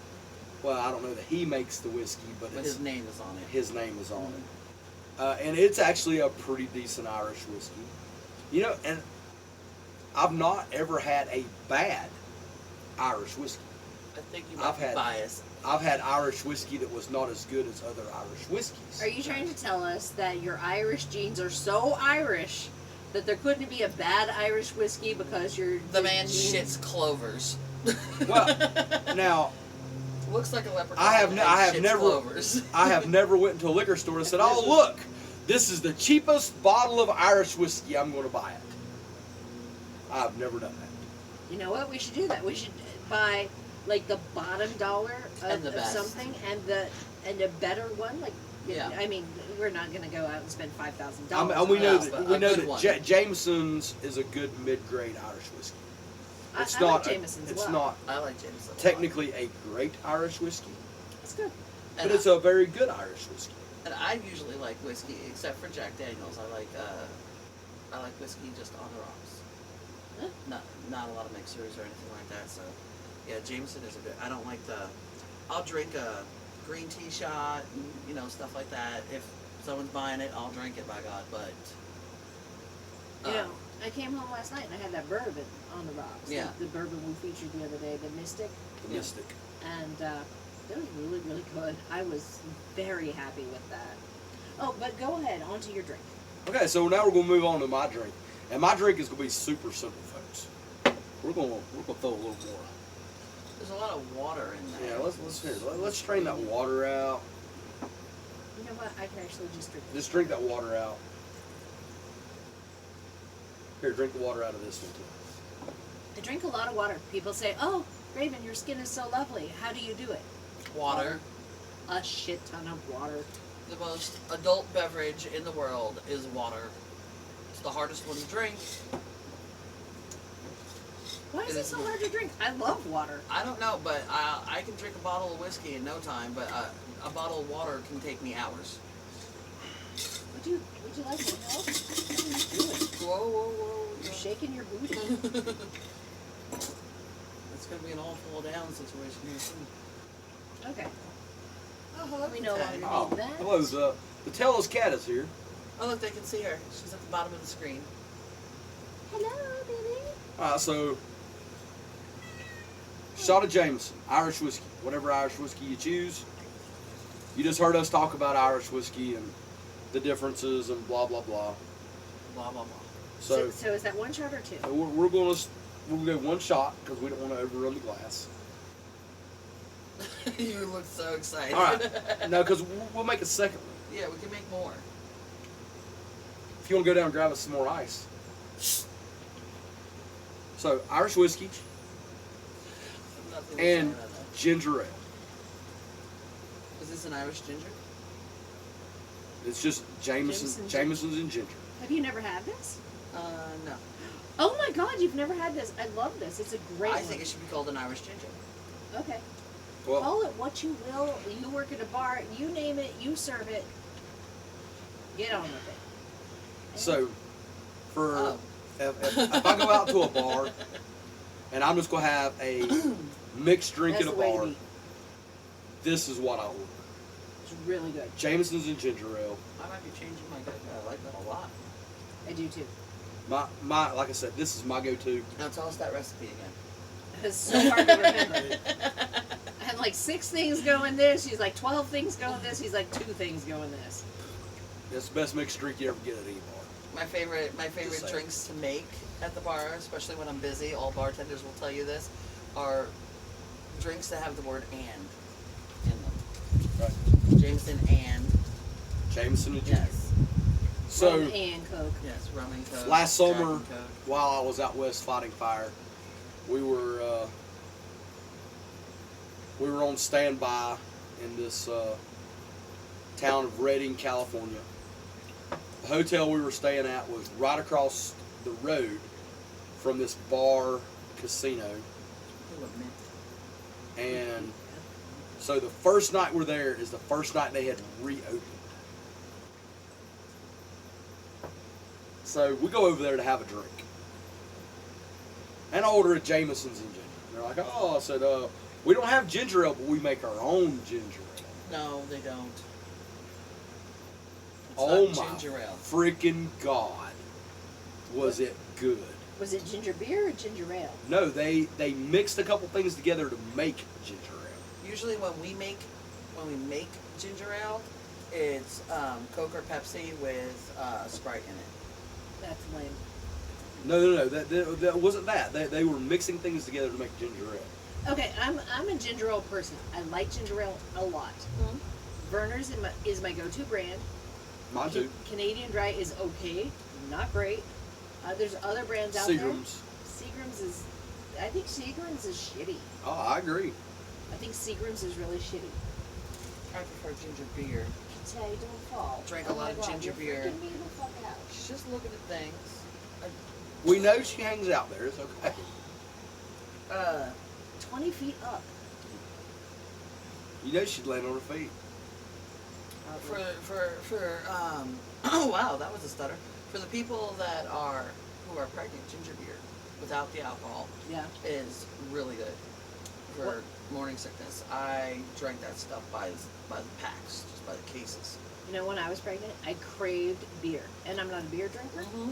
C: Well, I don't know that he makes the whiskey, but
B: but
C: it's,
B: his name is on it.
C: his name is on it. And it's actually a pretty decent Irish whiskey. You know, and I've not ever had a bad Irish whiskey.
B: I think you might
C: I've
B: be
C: had-
B: biased.
C: I've had Irish whiskey that was not as good as other Irish whiskeys.
A: Are you trying to tell us that your Irish genes are so Irish that there couldn't be a bad Irish whiskey because you're
B: The man shits clovers.
C: Well, now
B: Looks like a leprechaun.
C: I have
B: and shits
C: never
B: clovers.
C: I have never went into a liquor store and said, "Oh, look, this is the cheapest bottle of Irish whiskey. I'm going to buy it." I've never done that.
A: You know what? We should do that. We should buy like the bottom dollar
B: And the
A: of
B: best.
A: something and a better one. Like,
B: Yeah.
A: I mean, we're not going to go out and spend $5,000.
C: And we know
B: No,
C: that
B: but
C: we
B: a
C: know
B: good
C: that
B: one.
C: Jameson's is a good mid-grade Irish whiskey. It's
A: I
C: not.
A: like Jameson's
C: it's
A: well.
C: not
B: I like Jameson. a lot.
C: technically a great Irish whiskey,
A: It's good.
B: And
C: but it's a very good Irish whiskey.
B: And I usually like whiskey, except for Jack Daniels. I like whiskey just on the rocks.
A: Huh?
B: Not a lot of mixers or anything like that. So, yeah, Jameson is a good. I don't like I'll drink a green tea shot, and, stuff like that. If someone's buying it, I'll drink it. By God, but.
A: You know, I came home last night and I had that bourbon on the rocks.
B: Yeah.
A: The bourbon we featured the other day, the Mystic.
C: The
B: Yeah.
C: Mystic.
A: And it was really, really good. I was very happy with that. Oh, but go ahead, on to your drink.
C: Okay, so now we're gonna move on to my drink, and my drink is gonna be super simple, folks. We're gonna throw a little more.
B: There's a lot of water in there.
C: Yeah, let's strain that water out.
A: You know what? I can actually just drink this.
C: Just drink that water out. Here, drink the water out of this one too.
A: I drink a lot of water. People say, "Oh, Raven, your skin is so lovely. How do you do it?"
B: Water.
A: A shit ton of water.
B: The most adult beverage in the world is water. It's the hardest one to drink.
A: Why is
B: It
A: it
B: is
A: so
B: not.
A: hard to drink? I love water.
B: I don't know, but I can drink a bottle of whiskey in no time, but a bottle of water can take me hours.
A: Would you like some help? What are you doing?
B: Whoa, whoa, whoa.
A: You're shaking your booty.
B: It's going to be an all fall down situation here soon.
A: Okay.
B: Oh,
A: We no longer
C: Oh,
A: need that.
C: hello, the Telus cat is here.
B: Oh, look, they can see her. She's at the bottom of the screen.
A: Hello, baby.
C: So shot of Jameson, Irish whiskey, whatever Irish whiskey you choose. You just heard us talk about Irish whiskey and the differences and blah blah blah.
B: Blah, blah, blah.
C: So
A: So is that one shot or two?
C: we're gonna go one shot because we don't want to overrun the glass.
B: You look so excited.
C: All right, no, because we'll make a second one.
B: Yeah, we can make more.
C: If you want to go down and grab us some more ice. So Irish whiskey
B: Nothing to
C: and
B: say about that.
C: ginger ale.
B: Is this an Irish ginger?
C: It's just Jameson's and ginger.
A: Have you never had this?
B: No.
A: Oh my God, you've never had this. I love this. It's a great
B: I
A: one.
B: think it should be called an Irish ginger.
A: Okay.
C: Well,
A: Call it what you will. You work at a bar. You name it. You serve it. Get on with it.
C: so for
B: Oh.
C: if I go out to a bar and I'm just gonna have a mixed drink
A: That's
C: at a
A: the way to
C: bar,
A: be.
C: this is what I order.
A: It's really good.
C: Jameson's and ginger ale.
B: I might be changing my go. I like that a lot.
A: I do too.
C: My like I said, this is my go-to.
B: Now tell us that recipe again.
A: It's so hard to remember. I had like 6 things go in this. She's like 12 things go in this. He's like 2 things go in this.
C: It's the best mixed drink you ever get at any bar.
B: My favorite
C: Just saying.
B: drinks to make at the bar, especially when I'm busy, all bartenders will tell you this, are drinks that have the word "and" in them.
C: Right.
B: Jameson and
C: Jameson and ginger.
B: yes,
C: So
A: Rum and Coke.
B: yes, rum and coke.
C: last
B: Jack
C: summer,
B: and Coke.
C: while I was out west fighting fire, we were on standby in this town of Redding, California. The hotel we were staying at was right across the road from this bar casino.
B: They were mint.
C: So the first night we're there is the first night they had reopened. So we go over there to have a drink. And I order a Jameson's and ginger. And they're like, oh, I said, we don't have ginger ale, but we make our own ginger ale.
B: No, they don't. It's
C: Oh
B: not
C: my
B: ginger ale.
C: freaking God. Was it good?
A: Was it ginger beer or ginger ale?
C: No, they mixed a couple things together to make ginger ale.
B: Usually when we make ginger ale, it's Coke or Pepsi with Sprite in it.
A: That's lame.
C: No, that wasn't that. They were mixing things together to make ginger ale.
A: Okay, I'm a ginger ale person. I like ginger ale a lot.
B: Mm-hmm.
A: Verner's is my go-to brand.
C: Mine too.
A: Canadian Dry is okay, not great. There's other brands out there.
C: Seagram's.
A: Seagram's is, I think Seagram's is shitty.
C: Oh, I agree.
A: I think Seagram's is really shitty.
B: I prefer ginger beer.
A: Tay, don't fall.
B: Drank a
A: Oh my
B: lot of
A: God,
B: ginger
A: you're
B: beer.
A: freaking me the fuck out.
B: She's just looking at things.
C: We know she hangs out there. It's okay.
A: 20 feet up.
C: You know she'd land on her feet.
B: Oh wow, that was a stutter. For the people who are pregnant, ginger beer without the alcohol
A: Yeah.
B: is really good for
A: What?
B: morning sickness. I drank that stuff by the packs, just by the cases.
A: You know, when I was pregnant, I craved beer. And I'm not a beer drinker.
B: Mm-hmm.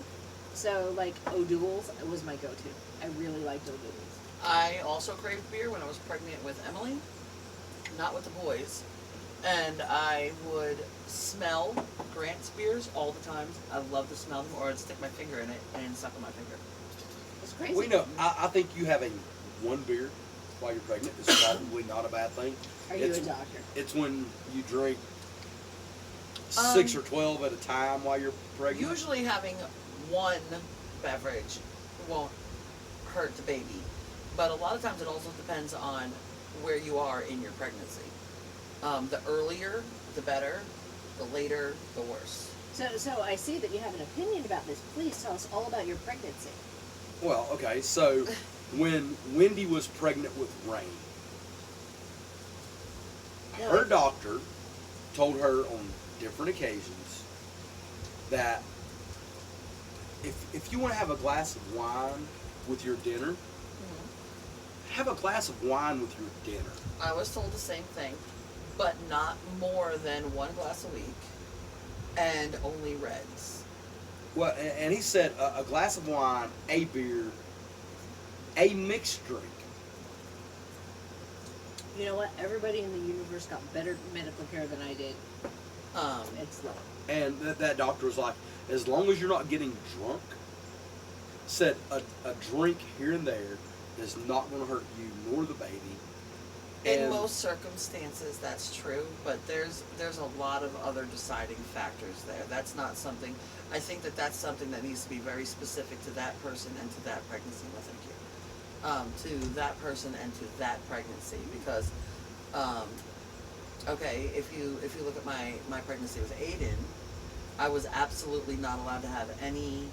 A: So, like, O'Doul's was my go-to. I really liked O'Doul's.
B: I also craved beer when I was pregnant with Emily, not with the boys. And I would smell Grant's beers all the time. I love to smell them, or I'd stick my finger in it and suck on my finger.
A: It's crazy.
C: We know. I think you having one beer while you're pregnant is probably not a bad thing.
A: Are you a doctor?
C: It's when you drink 6 or 12 at a time while you're pregnant.
B: Usually having one beverage won't hurt the baby. But a lot of times it also depends on where you are in your pregnancy. The earlier, the better. The later, the worse.
A: So I see that you have an opinion about this. Please tell us all about your pregnancy.
C: Well, okay, so when Wendy was pregnant with Rain, her doctor told her on different occasions that if you want to have a glass of wine with your dinner, have a glass of wine with your dinner.
B: I was told the same thing, but not more than one glass a week, and only reds.
C: Well, and he said a glass of wine, a beer, a mixed drink.
A: You know what? Everybody in the universe got better medical care than I did. It's low.
C: And that doctor was like, as long as you're not getting drunk, said a drink here and there is not going to hurt you nor the baby.
B: In
C: And
B: most circumstances, that's true, but there's a lot of other deciding factors there. That's not something. I think that's something that needs to be very specific to that person and to that pregnancy. No, thank you. To that person and to that pregnancy, because, okay, if you look at my pregnancy with Aiden, I was absolutely not allowed to have any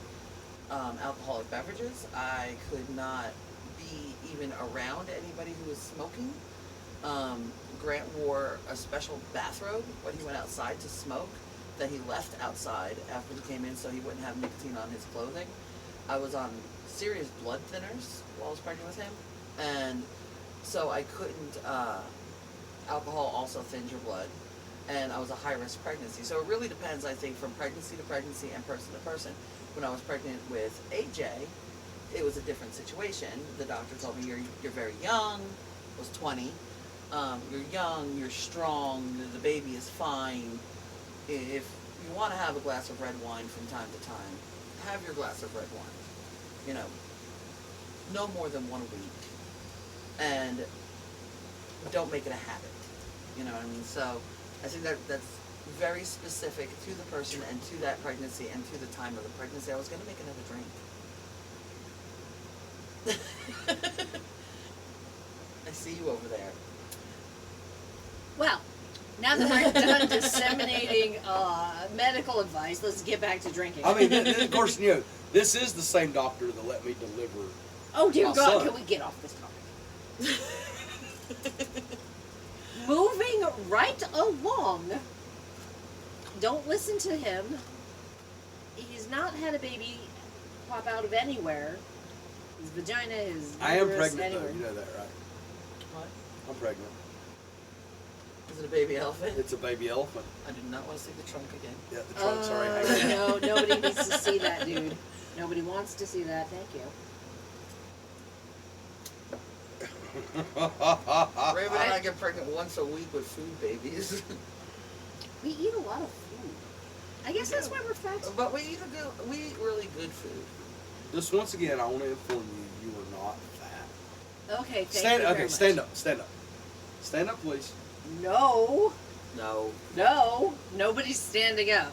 B: alcoholic beverages. I could not be even around anybody who was smoking. Grant wore a special bathrobe when he went outside to smoke that he left outside after he came in so he wouldn't have nicotine on his clothing. I was on serious blood thinners while I was pregnant with him, and so I couldn't, alcohol also thins your blood, and I was a high-risk pregnancy. So it really depends, I think, from pregnancy to pregnancy and person to person. When I was pregnant with AJ, it was a different situation. The doctor told me, you're very young, I was 20, you're young, you're strong, the baby is fine. If you want to have a glass of red wine from time to time, have your glass of red wine. You know, no more than 1 week. And don't make it a habit. You know what I mean? So I think that's very specific to the person and to that pregnancy and to the time of the pregnancy. I was going to make another drink. I see you over there.
A: Well, now that we're done disseminating medical advice, let's get back to drinking.
C: I mean, of course, you know, this is the same doctor that let me deliver.
A: Oh dear
C: my
A: God,
C: son.
A: can we get off this topic? Move right along. Don't listen to him. He's not had a baby pop out of anywhere. His vagina, his
C: I am
A: uterus,
C: pregnant
A: anywhere.
C: though. You know that, right?
B: What?
C: I'm pregnant.
B: Is it a baby elephant?
C: It's a baby elephant.
B: I do not want to see the trunk again.
C: Yeah, the trunk's already hanging out.
A: No, nobody needs to see that, dude. Nobody wants to see that. Thank you.
B: Raven and I get pregnant once a week with food babies.
A: We eat a lot of food. I guess that's why we're fat.
B: But we eat really good food.
C: Just once again, I want to inform you, you are not fat.
A: Okay, thank
C: Stand.
A: you very
C: Okay,
A: much.
C: stand up. Stand up. Stand up, please.
A: No.
B: No.
A: No. Nobody's standing up.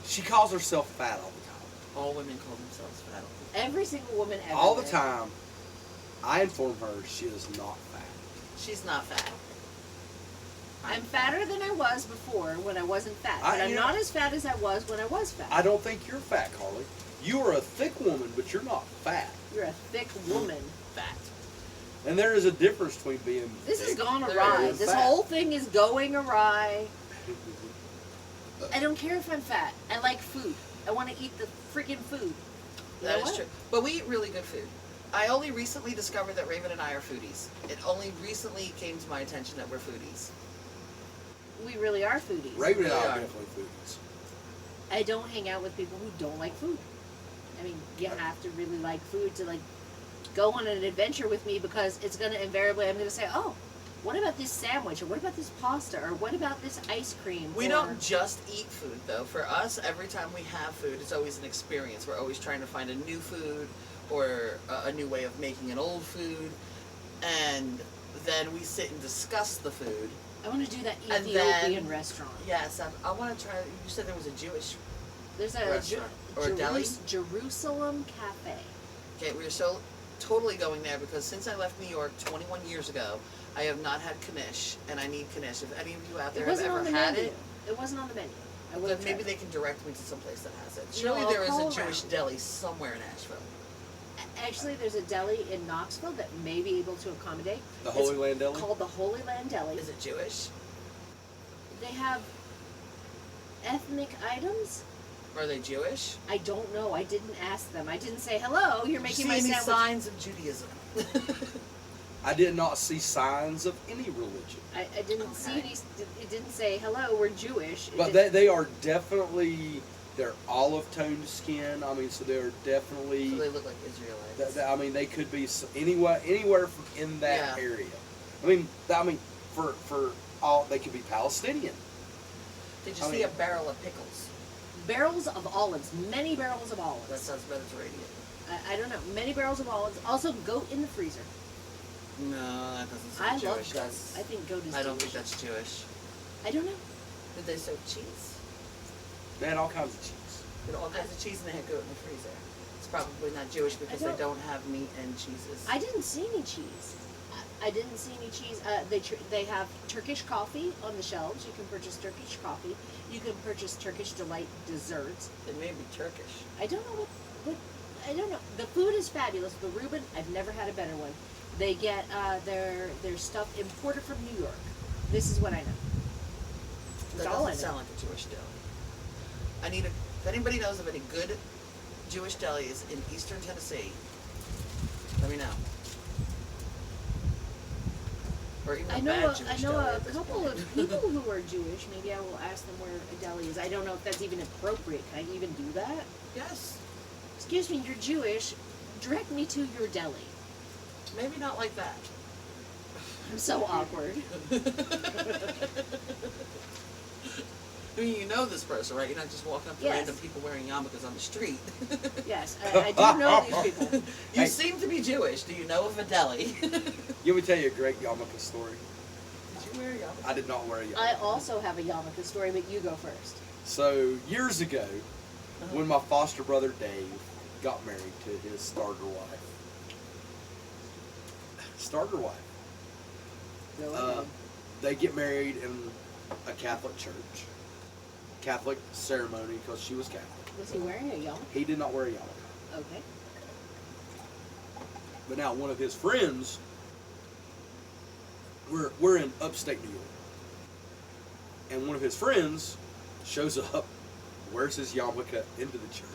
C: She calls herself fat all the time.
B: All women call themselves fat.
A: Every single woman ever.
C: All the time, I inform her she is not fat.
B: She's not fat.
A: I'm fatter than I was before when I wasn't fat.
C: I-
A: But I'm
C: you know-
A: not as fat as I was when I was fat.
C: I don't think you're fat, Carly. You are a thick woman, but you're not fat.
A: You're a thick woman.
B: Fat.
C: And there is a difference between being
A: This has
C: thick
A: gone
B: There
A: awry.
C: is
A: This
C: fat.
A: whole thing is going awry. I don't care if I'm fat. I like food. I want to eat the freaking food. You
B: That
A: know
B: is
A: what?
B: true. But we eat really good food. I only recently discovered that Raven and I are foodies. It only recently came to my attention that we're foodies.
A: We really are foodies.
C: Raven and I
B: Really
C: are
B: are.
C: definitely foodies.
A: I don't hang out with people who don't like food. I mean, you have to really like food to like go on an adventure with me because it's gonna invariably I'm gonna say, oh, what about this sandwich or what about this pasta or what about this ice cream?
B: We
A: or,
B: don't just eat food though. For us, every time we have food, it's always an experience. We're always trying to find a new food or a new way of making an old food, and then we sit and discuss the food.
A: I want to do that
B: And
A: Ethiopian
B: then-
A: restaurant.
B: Yes, I want to try. You said there was a Jewish
A: There's a
B: restaurant or a deli.
A: Jerusalem Cafe.
B: Okay, we're so totally going there because since I left New York 21 years ago, I have not had knish, and I need knish. If any of you out there
A: It
B: have
A: wasn't
B: ever
A: on the
B: had
A: menu.
B: it,
A: It wasn't on the menu. I would
B: then
A: have
B: maybe
A: tried.
B: they can direct me to some place that has it.
A: You
B: Surely
A: know,
B: there is
A: I'll
B: a
A: call
B: Jewish
A: around.
B: deli somewhere in Asheville.
A: Actually, there's a deli in Knoxville that may be able to accommodate.
C: The
A: It's
C: Holy Land Deli?
A: called the Holy Land Deli.
B: Is it Jewish?
A: They have ethnic items.
B: Are they Jewish?
A: I don't know. I didn't ask them. I didn't say, hello, you're
B: Did you
A: making
B: see
A: my
B: any
A: sandwich.
B: signs of Judaism?
C: I did not see signs of any religion.
A: I didn't see
B: Okay.
A: any. It didn't say, hello, we're Jewish. It
C: But
A: didn't-
C: they are definitely, they're olive toned skin. I mean, so they're definitely,
B: So they look like Israelites.
C: I mean, they could be anywhere from in that
B: Yeah.
C: area. I mean, for all, they could be Palestinian.
B: Did you
C: I
B: see
C: mean-
B: a barrel of pickles?
A: barrels of olives. Many barrels of
B: That
A: olives.
B: sounds Mediterranean.
A: I don't know. Many barrels of olives. Also, goat in the freezer.
B: No, that doesn't
A: I
B: sound
A: love
B: Jewish.
A: goat.
B: That's,
A: I think goat is
B: I don't think
A: delicious.
B: that's Jewish.
A: I don't know.
B: Did they serve cheese?
C: They had all kinds of cheese.
B: They had all kinds of cheese and they had goat in the freezer. It's probably not Jewish because they
A: don't-
B: don't have meat and cheeses.
A: I didn't see any cheese. I didn't see any cheese. They have Turkish coffee on the shelves. You can purchase Turkish coffee. You can purchase Turkish delight desserts.
B: They may be Turkish.
A: I don't know what I don't know. The food is fabulous. The Reuben, I've never had a better one. They get their stuff imported from New York. This is what I know.
B: That
A: That's all I
B: doesn't
A: know.
B: sound like a Jewish deli. If anybody knows of any good Jewish delis in eastern Tennessee, let me know. Or even
A: I
B: a
A: know
B: bad
A: a,
B: Jewish
A: I know
B: deli
A: a
B: at this
A: couple
B: point.
A: of people who are Jewish. Maybe I will ask them where a deli is. I don't know if that's even appropriate. Can I even do that?
B: Yes.
A: Excuse me, you're Jewish. Direct me to your deli.
B: Maybe not like that.
A: I'm so awkward.
B: I mean, you know this person, right? You're not just walking up to
A: Yes.
B: random people wearing yarmulkes on the street.
A: Yes, I do know these people.
B: You
C: Hey.
B: seem to be Jewish. Do you know of a deli? Did
C: Let me tell you a great yarmulke story.
B: you wear a yarmulke?
C: I did not wear a yarmulke.
A: I also have a yarmulke story, but you go first.
C: So years ago, when my foster brother Dave got married to his starter wife.
A: Go
C: Uh,
A: ahead.
C: they get married in a Catholic church. Catholic ceremony because she was Catholic.
A: Was he wearing a yarmulke?
C: He did not wear a yarmulke.
A: Okay.
C: But now one of his friends, we're in upstate New York. and one of his friends shows up, wears his yarmulke into the church.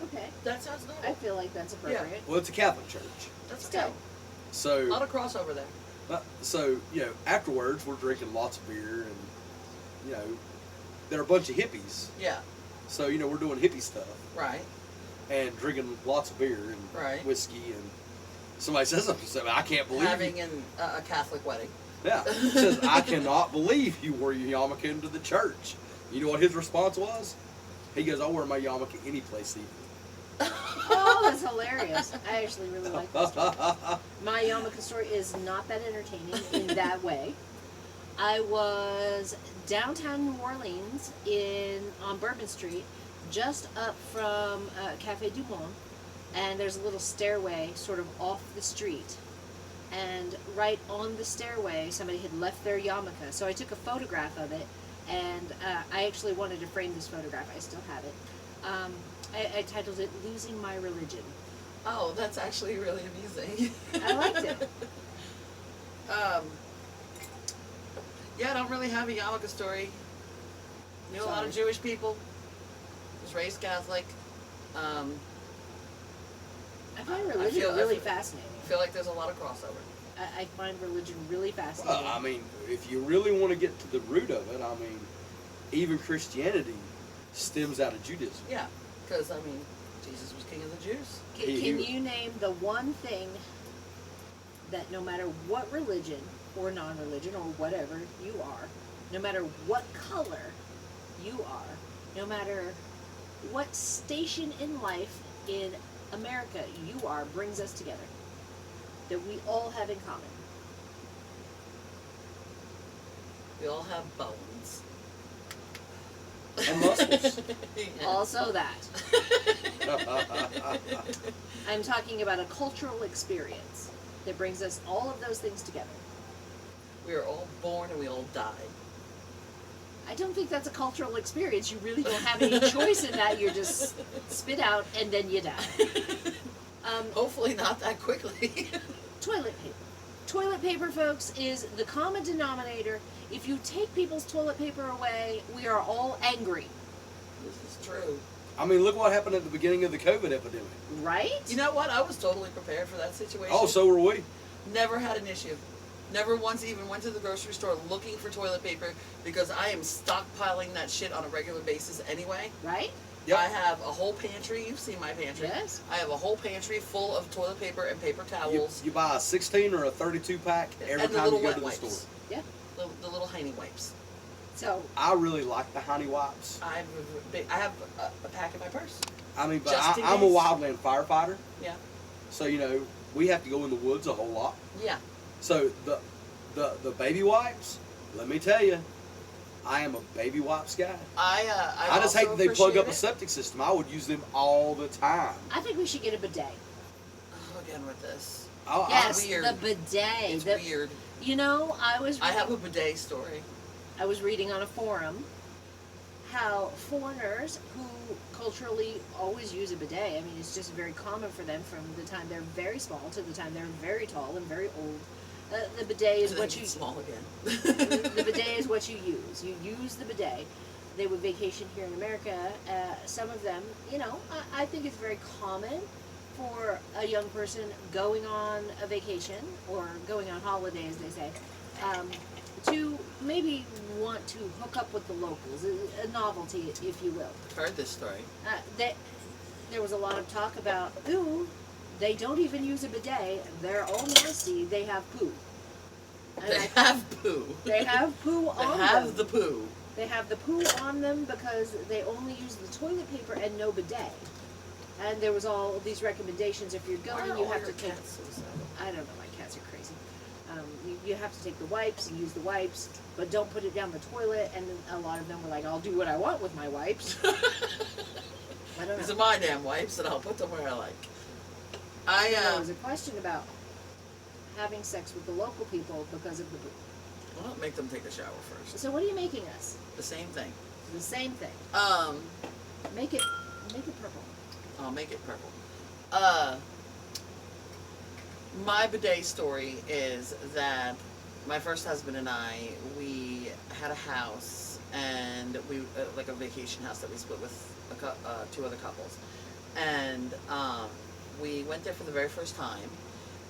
A: Okay.
B: That sounds
A: I
B: normal.
A: feel like that's appropriate.
C: Well, it's a Catholic church.
B: That's
A: Still.
B: okay. A
C: So,
B: lot of crossover there.
C: afterwards, we're drinking lots of beer, and, they're a bunch of hippies.
B: Yeah.
C: So, we're doing hippie stuff
B: Right.
C: and drinking lots of beer and
B: Right.
C: whiskey, and somebody says something, so I can't believe
B: Having a Catholic wedding.
C: Yeah. Says, I cannot believe you wore your yarmulke into the church. You know what his response was? He goes, I wear my yarmulke any place even.
A: Oh, that's hilarious. I actually really like this story. My yarmulke story is not that entertaining in that way. I was downtown New Orleans on Bourbon Street, just up from Cafe Du Monde, and there's a little stairway sort of off the street. And right on the stairway, somebody had left their yarmulke. So I took a photograph of it, and I actually wanted to frame this photograph. I still have it. I titled it "Losing My Religion."
B: Oh, that's actually really amusing.
A: I liked it.
B: Yeah, I don't really have a yarmulke story. Knew a lot of Jewish people. Was raised Catholic.
A: I find
B: I
A: religion
B: feel-
A: really fascinating.
B: I feel like there's a lot of crossover.
A: I find religion really fascinating.
C: Well, I mean, if you really want to get to the root of it, I mean, even Christianity stems out of Judaism.
B: Yeah, because, Jesus was king of the Jews.
A: Can you name the one thing that no matter what religion or non-religion or whatever you are, no matter what color you are, no matter what station in life in America you are, brings us together, that we all have in common?
B: We all have bones.
C: And muscles.
B: Yeah.
A: Also that. I'm talking about a cultural experience that brings us all of those things together.
B: We are all born and we all die.
A: I don't think that's a cultural experience. You really don't have any choice in that. You're just spit out and then you die.
B: Hopefully not that quickly.
A: Toilet paper. Toilet paper, folks, is the common denominator. If you take people's toilet paper away, we are all angry.
B: This is true.
C: I mean, look what happened at the beginning of the COVID epidemic.
A: Right?
B: You know what? I was totally prepared for that situation.
C: Oh, so were we.
B: Never had an issue. Never once even went to the grocery store looking for toilet paper because I am stockpiling that shit on a regular basis anyway.
A: Right?
C: Yep.
B: I have a whole pantry. You've seen my pantry.
A: Yes.
B: I have a whole pantry full of toilet paper and paper towels.
C: You buy a 16 or a 32 pack every
B: and the
C: time
B: little
C: you go
B: wet
C: to the
B: wipes.
C: store.
A: Yeah.
B: The little Heine wipes.
A: So,
C: I really like the honey wipes.
B: I have a pack in my purse.
C: I mean, but
B: Just in
C: I'm a
B: case.
C: wildland firefighter,
B: Yeah.
C: so we have to go in the woods a whole lot.
B: Yeah.
C: So the baby wipes, let me tell you, I am a baby wipes guy.
B: I
C: just hate that they plug up a
B: appreciate it.
C: septic system. I would use them all the time.
A: I think we should get a bidet.
B: Oh, again with this.
A: Yes,
B: weird.
A: the bidet.
B: It's
A: The-
B: weird.
A: You know,
B: I have a bidet story.
A: I was reading on a forum how foreigners who culturally always use a bidet, I mean, it's just very common for them from the time they're very small to the time they're very tall and very old. The bidet is
B: And
A: what
B: then
A: you
B: get small again.
A: the bidet is what you use. You use the bidet. They would vacation here in America. Some of them, I think it's very common for a young person going on a vacation or going on holiday, as they say, to maybe want to hook up with the locals, a novelty, if you will.
B: I've heard this story.
A: There was a lot of talk about, ooh, they don't even use a bidet. They're all nasty. They have poo. And
B: They have poo.
A: They have poo
B: They
A: on
B: have
A: them.
B: the poo.
A: They have the poo on them because they only use the toilet paper and no bidet. And there was all of these recommendations. If you're
B: Why
A: going,
B: are
A: you
B: all
A: have
B: your
A: to take.
B: cats suicidal?
A: I don't know. My cats are crazy. You have to take the wipes and use the wipes, but don't put it down the toilet. And then a lot of them were like, "I'll do what I want with my wipes." I don't
B: These
A: know.
B: are my damn wipes, and I'll put them where I like.
A: There was a question about having sex with the local people because of the poo.
B: Well, make them take a shower first.
A: So what are you making us?
B: The same thing.
A: The same thing. Make it purple.
B: I'll make it purple. My bidet story is that my first husband and I, we had a house and we like a vacation house that we split with two other couples, and we went there for the very first time.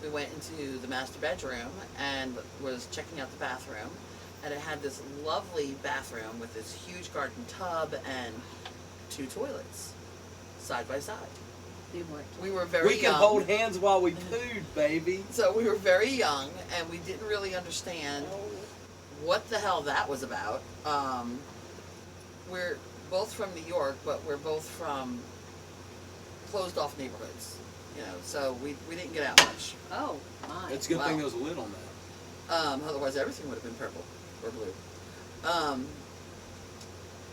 B: We went into the master bedroom and was checking out the bathroom, and it had this lovely bathroom with this huge garden tub and 2 toilets side by side.
A: They weren't.
B: We were very
C: We can
B: young.
C: hold hands while we pooed, baby.
B: So we were very young, and we didn't really understand what the hell that was about. We're both from New York, but we're both from closed off neighborhoods, you know, so we didn't get out much.
A: Oh my.
C: It's a good
B: Wow.
C: thing there was a lid on that.
B: Otherwise everything would have been purple or blue.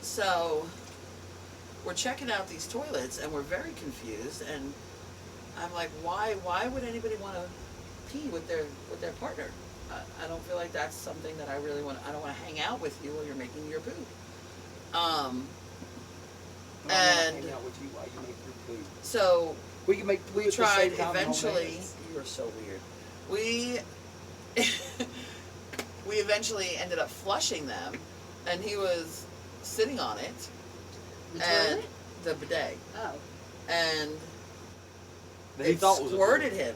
B: So we're checking out these toilets, and we're very confused, and I'm like, why would anybody want to pee with their partner? I don't feel like that's something that I really want. I don't want to hang out with you while you're making your poo.
C: But I wanna
B: And
C: hang out with you while you make your poo.
B: so
C: We can make poo
B: we
C: at the
B: tried
C: same time and hold
B: eventually.
C: hands.
B: You are so weird. We we eventually ended up flushing them, and he was sitting on it,
A: The
B: and
A: toilet?
B: the bidet,
A: Oh.
B: and
C: That he
B: it
C: thought was a
B: squirted
C: toilet.
B: him,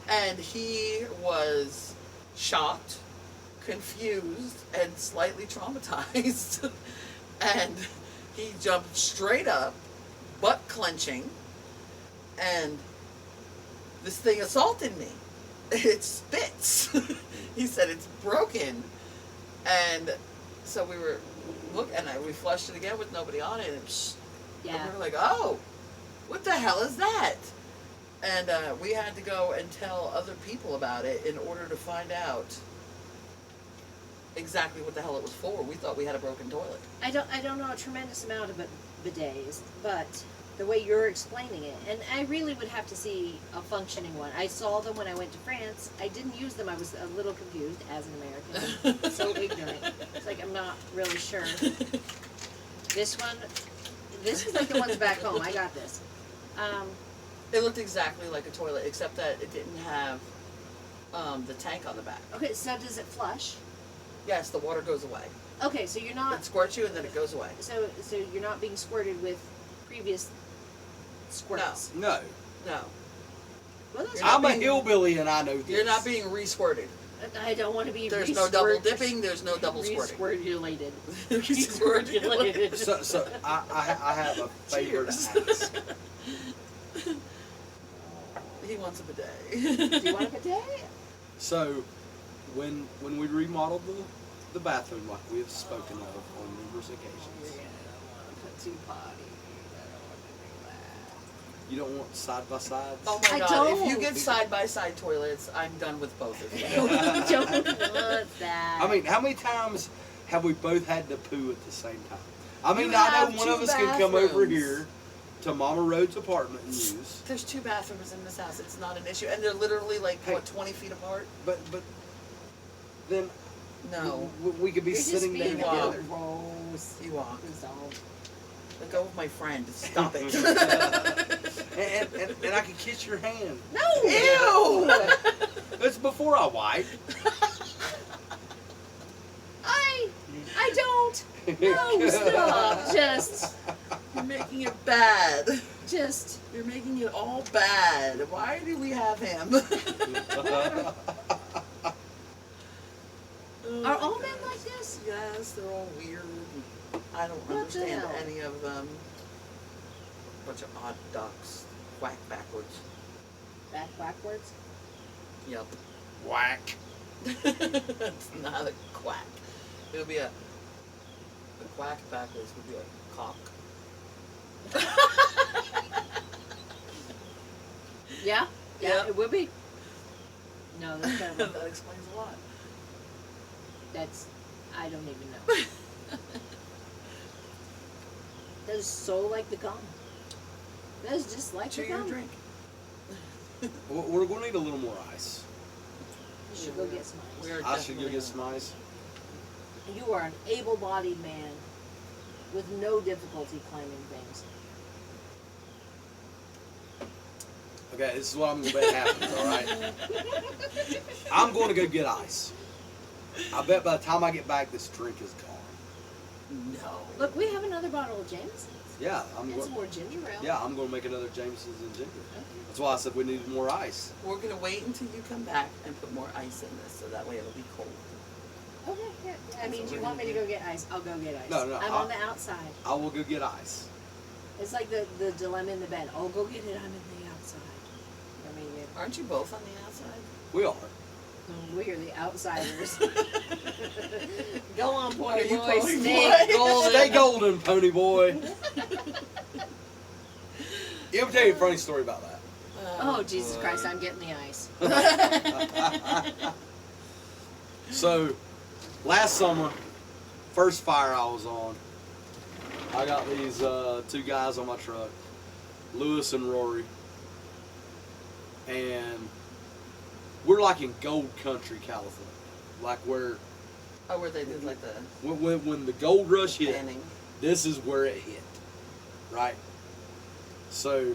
B: and he was shocked, confused, and slightly traumatized. And he jumped straight up, butt clenching, and this thing assaulted me. It spits. He said it's broken, and so we were we flushed it again with nobody on it, and
A: Yeah.
B: we were like, oh, what the hell is that? And we had to go and tell other people about it in order to find out exactly what the hell it was for. We thought we had a broken toilet.
A: I don't know a tremendous amount about bidets, but the way you're explaining it, and I really would have to see a functioning one. I saw them when I went to France. I didn't use them. I was a little confused as an American, so ignorant. It's like I'm not really sure. This is like the ones back home. I got this.
B: It looked exactly like a toilet, except that it didn't have the tank on the back.
A: Okay, so does it flush?
B: Yes, the water goes away.
A: Okay, so you're not.
B: It squirts you and then it goes away.
A: So you're not being squirted with previous squirts.
C: No.
B: No.
A: Well, that's
B: You're not
C: I'm a
B: being-
C: hillbilly and I know this.
B: You're not being re-squirted.
A: I don't want to be.
B: There's no double dipping, there's no double squirting.
A: Re-squirtulated.
B: Re-squirtulated.
C: So I have a favor to
B: Cheers.
C: ask.
B: He wants a bidet.
A: Do you want a bidet?
C: So, when we remodeled the bathroom, like we have spoken of on numerous occasions,
A: Put 2 potties. I don't want to do that.
C: you don't want side by sides.
B: Oh my
A: I
B: god, if you
A: don't.
B: get side-by-side toilets, I'm done with both of you.
A: I don't want that.
C: I mean, how many times have we both had to poo at the same time? I mean,
B: You
C: I
B: have
C: know one
B: 2
C: of us can come over
B: bathrooms.
C: here to Mama Rhodes' apartment and use,
B: There's 2 bathrooms in this house, it's not an issue. And they're literally like,
C: Hey.
B: what, 20 feet apart?
C: but then
B: No.
C: we could be
A: You're just
C: sitting there
A: being
B: Wow.
C: together.
A: gross.
B: You walk.
A: Resolved.
B: Let go of my friend. Stop it.
C: and I can kiss your hand.
A: No.
B: Ew!
C: It's before I wipe.
A: I don't. No, stop.
B: You're making it bad.
A: Just.
B: You're making it all bad. Why do we have him?
A: Are all men like this?
B: Yes, they're all weird. I don't
A: What the
B: understand
A: hell?
B: any of them. Bunch of odd ducks. Quack backwards.
A: Backwards.
B: Yep.
C: Whack.
B: It's not a quack. It'll be a quack backwards would be a cock.
A: Yeah. Yeah.
B: Yep.
A: It would be. No, that's kind of.
B: That explains a lot.
A: That's. I don't even know. That is so like the gum. That is just like
B: Chew
A: the
B: your
A: gum.
B: drink.
C: We're going to need a little more ice.
A: You should go get some
B: We
A: ice.
B: are
C: I should go
B: definitely
C: get some ice.
A: You are an able-bodied man with no difficulty climbing things.
C: Okay, this is what I'm going to bet happens, alright? I'm going to go get ice. I bet by the time I get back, this drink is gone.
B: No.
A: Look, we have another bottle of Jameson's.
C: Yeah, I'm
A: And
C: going.
A: some more ginger ale.
C: Yeah, I'm going to make another Jameson's and ginger.
A: Okay.
C: That's why I said we needed more ice.
B: We're gonna wait until you come back and put more ice in this, so that way it'll be cold.
A: Okay, yeah. I mean, do you want me to go get ice? I'll go get ice.
C: No, no,
A: I'm on the outside.
C: I will go get ice.
A: It's like the dilemma in the bed. I'll go get it. I'm in the outside. I mean,
B: Aren't you both on the outside?
C: We are.
A: we are the outsiders. Go on,
B: Are
A: pony
B: you
A: boy.
B: pony
A: Stay
B: boy?
A: golden.
C: Stay golden, pony boy. Yeah, let me tell you a funny story about that.
A: Oh, Jesus
B: boy.
A: Christ, I'm getting the ice.
C: So, last summer, first fire I was on, I got these two guys on my truck, Lewis and Rory, and we're like in gold country, California, like where
B: Oh, where they did like the
C: when the gold rush hit,
B: panning.
C: this is where it hit, right? So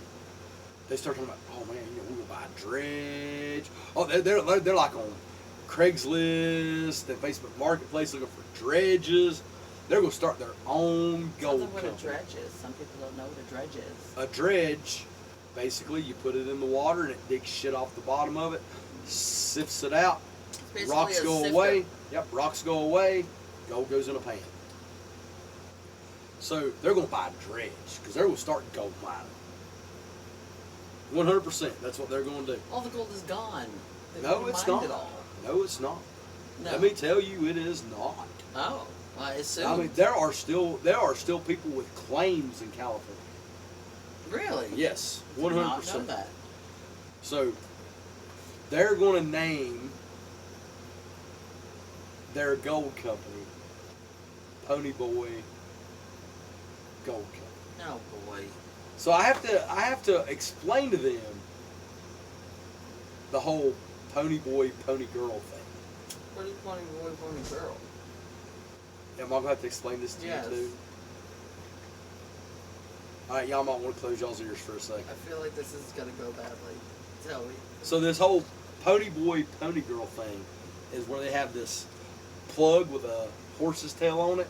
C: they start talking about, oh man, we're gonna buy a dredge. Oh, they're like on Craigslist and Facebook Marketplace looking for dredges. They're gonna start their own
B: Tell
C: gold
B: them what a
C: company.
B: dredge is. Some people don't know what a dredge is.
C: A dredge, basically, you put it in the water and it digs shit off the bottom of it, sifts it out,
B: It's basically
C: rocks
B: a
C: go
B: sifter.
C: away. Yep, rocks go away, gold goes in a pan. So they're gonna buy a dredge because they're gonna start gold mining. 100%. That's what they're gonna do.
B: All the gold is gone. They've
C: No, it's
B: mined
C: not.
B: It all.
C: No, it's not.
B: No.
C: Let me tell you, it is not.
B: Oh, well, I assume.
C: I mean, there are still people with claims in California.
B: Really?
C: Yes,
B: Did not know
C: 100%.
B: that.
C: So they're going to name their gold company Pony Boy Gold Company.
B: Oh boy.
C: So I have to explain to them the whole Pony Boy Pony Girl thing.
B: What is pony boy, pony girl?
C: Am I gonna have to explain this to
B: Yes.
C: you too? All right, y'all might want to close y'all's ears for a second.
B: I feel like this is gonna go badly. Tell me.
C: So this whole Pony Boy Pony Girl thing is where they have this plug with a horse's tail on it.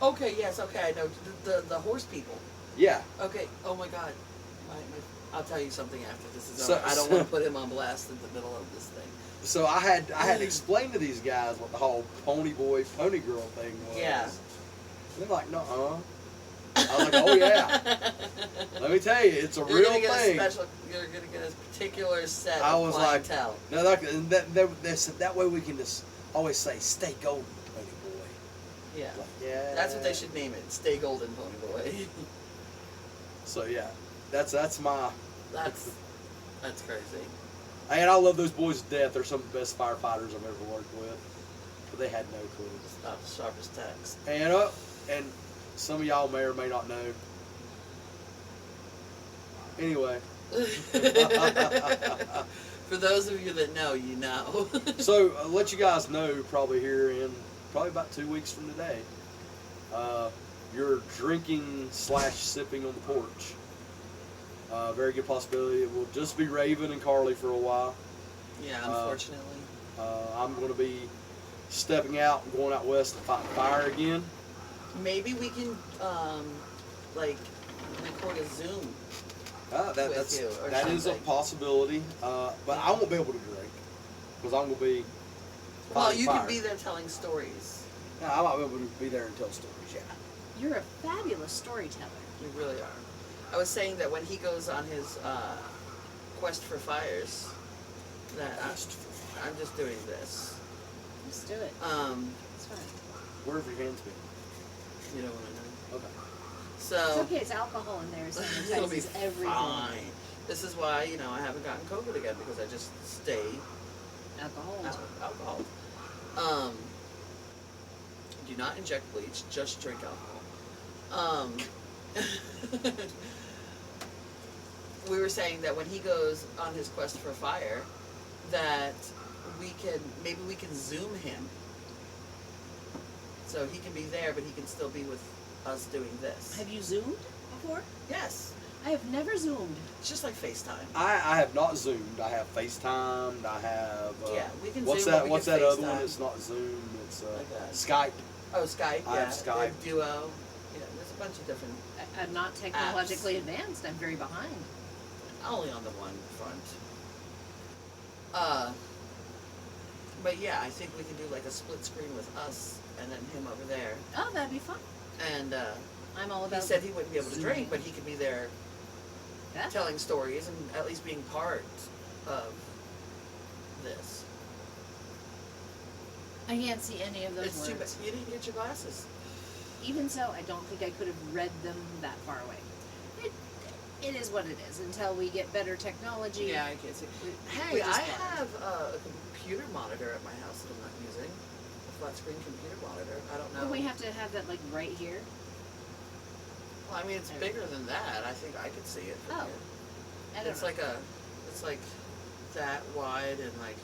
B: Okay. Yes. Okay. I know the horse people.
C: Yeah.
B: Okay. Oh my God. I'll tell you something after this is
C: So-
B: over. I don't want to put him on blast in the middle of this thing.
C: So I had explained to these guys what the whole Pony Boy Pony Girl thing was.
B: Yeah.
C: And they're like, nuh-uh. I was like, oh yeah. Let me tell you, it's a
B: You're
C: real
B: gonna get
C: thing.
B: You're gonna get a particular set
C: I
B: of
C: was like,
B: clientele.
C: no, they said that way we can just always say, stay golden, Pony Boy.
B: Yeah.
C: Like, yeah.
B: That's what they should name it. Stay golden, pony boy.
C: So yeah, that's my.
B: That's crazy.
C: And I love those boys to death. They're some of the best firefighters I've ever worked with. But they had no clue.
B: It's not the sharpest text.
C: And some of y'all may or may not know. Anyway.
B: For those of you that know, you know.
C: So I'll let you guys know probably here in probably about 2 weeks from today. You're drinking / sipping on the porch. Very good possibility it will just be Raven and Carly for a while.
B: Yeah, unfortunately.
C: I'm going to be stepping out and going out west to fight fire again.
B: Maybe we can, like, record a Zoom.
C: That is a
B: something.
C: possibility. But I won't be able to drink because I'm going to be
B: Well,
C: fighting
B: you
C: fire.
B: could be there telling stories.
C: Yeah, I might be able to be there and tell stories, yeah.
A: You're a fabulous storyteller.
B: You really are. I was saying that when he goes on his quest for fires, that I'm just doing this.
A: Let's do it. It's fine.
C: Where have your hands been?
B: You don't want to know.
C: Okay.
B: So
A: It's okay. It's alcohol in there.
B: it'll be
A: Sanitizes everything.
B: fine. This is why I haven't gotten COVID again because I just stay
A: Alcohol.
B: alcohol. Do not inject bleach. Just drink alcohol. We were saying that when he goes on his quest for fire, that maybe we can Zoom him, so he can be there, but he can still be with us doing this.
A: Have you Zoomed before?
B: Yes.
A: I have never Zoomed.
B: It's just like FaceTime.
C: I have not Zoomed. I have FaceTimed. I have.
B: Yeah, we can
C: What's
B: Zoom,
C: that?
B: but we
C: What's
B: can
C: that other one?
B: FaceTime.
C: It's not Zoom. It's
B: Like that.
C: Skype.
B: Oh, Skype.
C: I
B: Yeah.
C: have Skype.
B: Duo. Yeah, there's a bunch of different.
A: I'm not technologically advanced. I'm very behind.
B: Only on the one front. But yeah, I think we can do like a split screen with us and then him over there.
A: Oh, that'd be fun.
B: And
A: I'm all
B: he
A: about.
B: said he wouldn't be able to
A: Zooming.
B: drink, but he could be there
A: Yeah.
B: telling stories and at least being part of this.
A: I can't see any of those
B: It's too bad
A: words.
B: you didn't get your glasses.
A: Even so, I don't think I could have read them that far away. It is what it is. Until we get better technology.
B: Yeah, I can't see. Hey,
A: we just
B: I
A: got it.
B: have a computer monitor at my house that I'm not using. A flat screen computer monitor. I don't know.
A: But we have to have that like right here.
B: Well, I mean, it's bigger than that. I think I could see it from
A: Oh,
B: here.
A: I don't
B: It's
A: know.
B: it's like that wide and like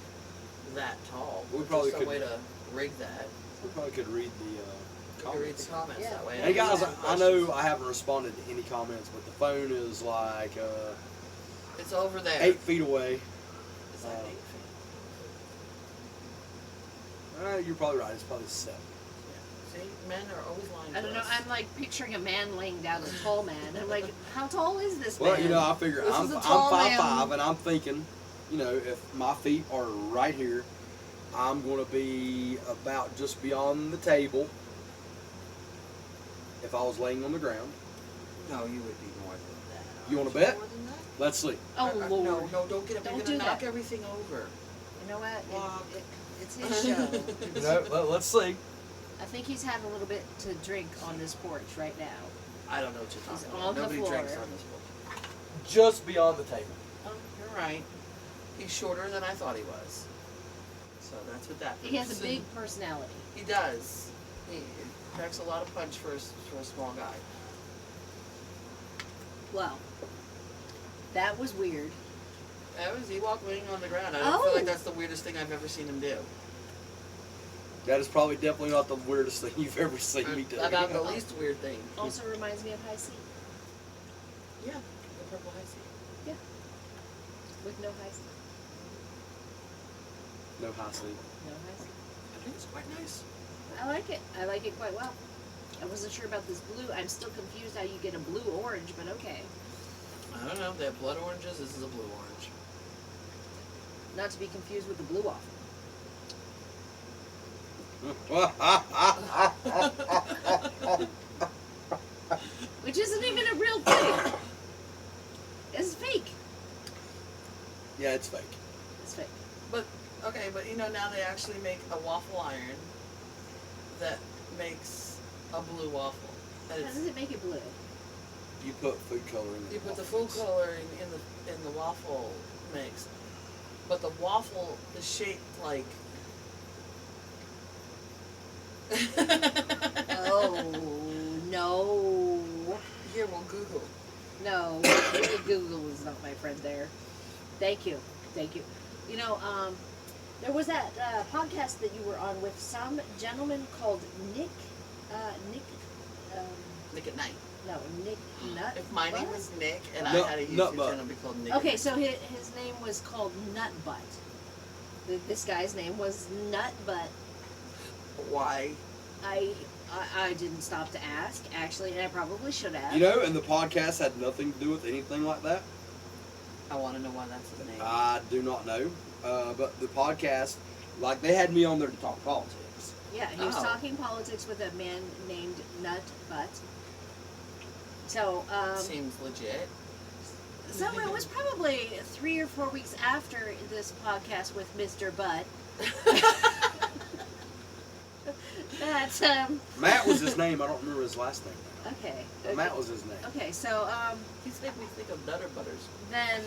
B: that tall.
C: We
B: There's
C: probably
B: some
C: could-
B: way to rig that.
C: We probably could read the
B: You can read the
C: comments.
B: comments
A: Yeah.
B: that way.
C: Hey guys,
B: Answer
C: I know
B: questions.
C: I haven't responded to any comments, but the phone is like
B: It's over there.
C: 8 feet away.
B: Is that 8 feet?
C: You're probably right. It's probably 7.
B: Yeah. See, men are always lying
A: I
B: to
A: don't know.
B: us.
A: I'm like picturing a man laying down, a tall man. I'm like, how tall is this
C: Well,
A: man?
C: you know, I figure
B: This
C: I'm
B: is a
C: 5'5",
B: tall man.
C: and I'm thinking, you know, if my feet are right here, I'm going to be about just beyond the table. If I was laying on the ground,
B: No, you would be more than that.
C: You wanna
B: Aren't
C: bet?
B: More than that?
C: let's see.
A: Oh Lord!
B: No, don't get up.
A: Don't
B: You're
A: do
B: gonna knock
A: that.
B: everything over.
A: You know what?
B: Walk.
A: It's his show.
C: You know, let's see.
A: I think he's having a little bit to drink on this porch right now.
B: I don't know what you're
A: He's
B: talking
A: on
B: about.
A: the
B: Nobody
A: floor.
B: drinks on this book.
C: Just beyond the table.
B: Oh, you're right. He's shorter than I thought he was. So that's what that.
A: He has a
B: proves.
A: big personality.
B: He does. He packs a lot of punch for a small guy.
A: Well, that was weird.
B: That was Ewok laying on the ground. I don't
A: Oh.
B: feel like that's the weirdest thing I've ever seen him do.
C: That is probably definitely not the weirdest thing you've ever seen me do.
B: About the least weird thing.
A: Also reminds me of High C.
B: Yeah, the purple high sea.
A: With no High C.
C: No high C.
A: No High C.
B: I think it's quite nice.
A: I like it. I like it quite well. I wasn't sure about this blue. I'm still confused how you get a blue orange, but okay.
B: I don't know. They have blood oranges. This is a blue orange.
A: Not to be confused with the blue waffle. Which isn't even a real thing. It's fake.
C: Yeah, it's fake.
A: It's fake.
B: But okay, but you know now they actually make a waffle iron that makes a blue waffle. And
A: How
B: it's,
A: does it make it blue?
C: You put food coloring in
B: you
C: the
B: put the
C: waffle
B: food
C: mix.
B: coloring in the waffle mix, but the waffle is shaped like.
A: Oh, no.
B: Here, we'll Google.
A: No. Google is not my friend there. Thank you. Thank you. You know, there was that podcast that you were on with some gentleman called Nick,
B: Nick at night.
A: no, Nick Nut.
B: If my name
A: Butt?
B: was Nick and
C: Nut-
B: I had a YouTube
C: Nut Butt.
B: channel, it'd be called Nick.
A: Okay,
B: at
A: so his name was called Nut Butt. This guy's name was Nut Butt.
B: Night. Why?
A: I didn't stop to ask, actually, and I probably should have.
C: You know, and the podcast had nothing to do with anything like that.
B: I want to know why that's his name.
C: I do not know. But the podcast, like, they had me on there to talk politics.
A: Yeah, he was
B: Oh.
A: talking politics with a man named Nut Butt. So,
B: Seems legit.
A: so it was probably 3 or 4 weeks after this podcast with Mr. Butt that,
C: Matt was his name. I don't remember his last name now.
A: okay.
C: But Matt was his name.
A: Okay, so,
B: He's making me think of Nutter Butters.
A: then,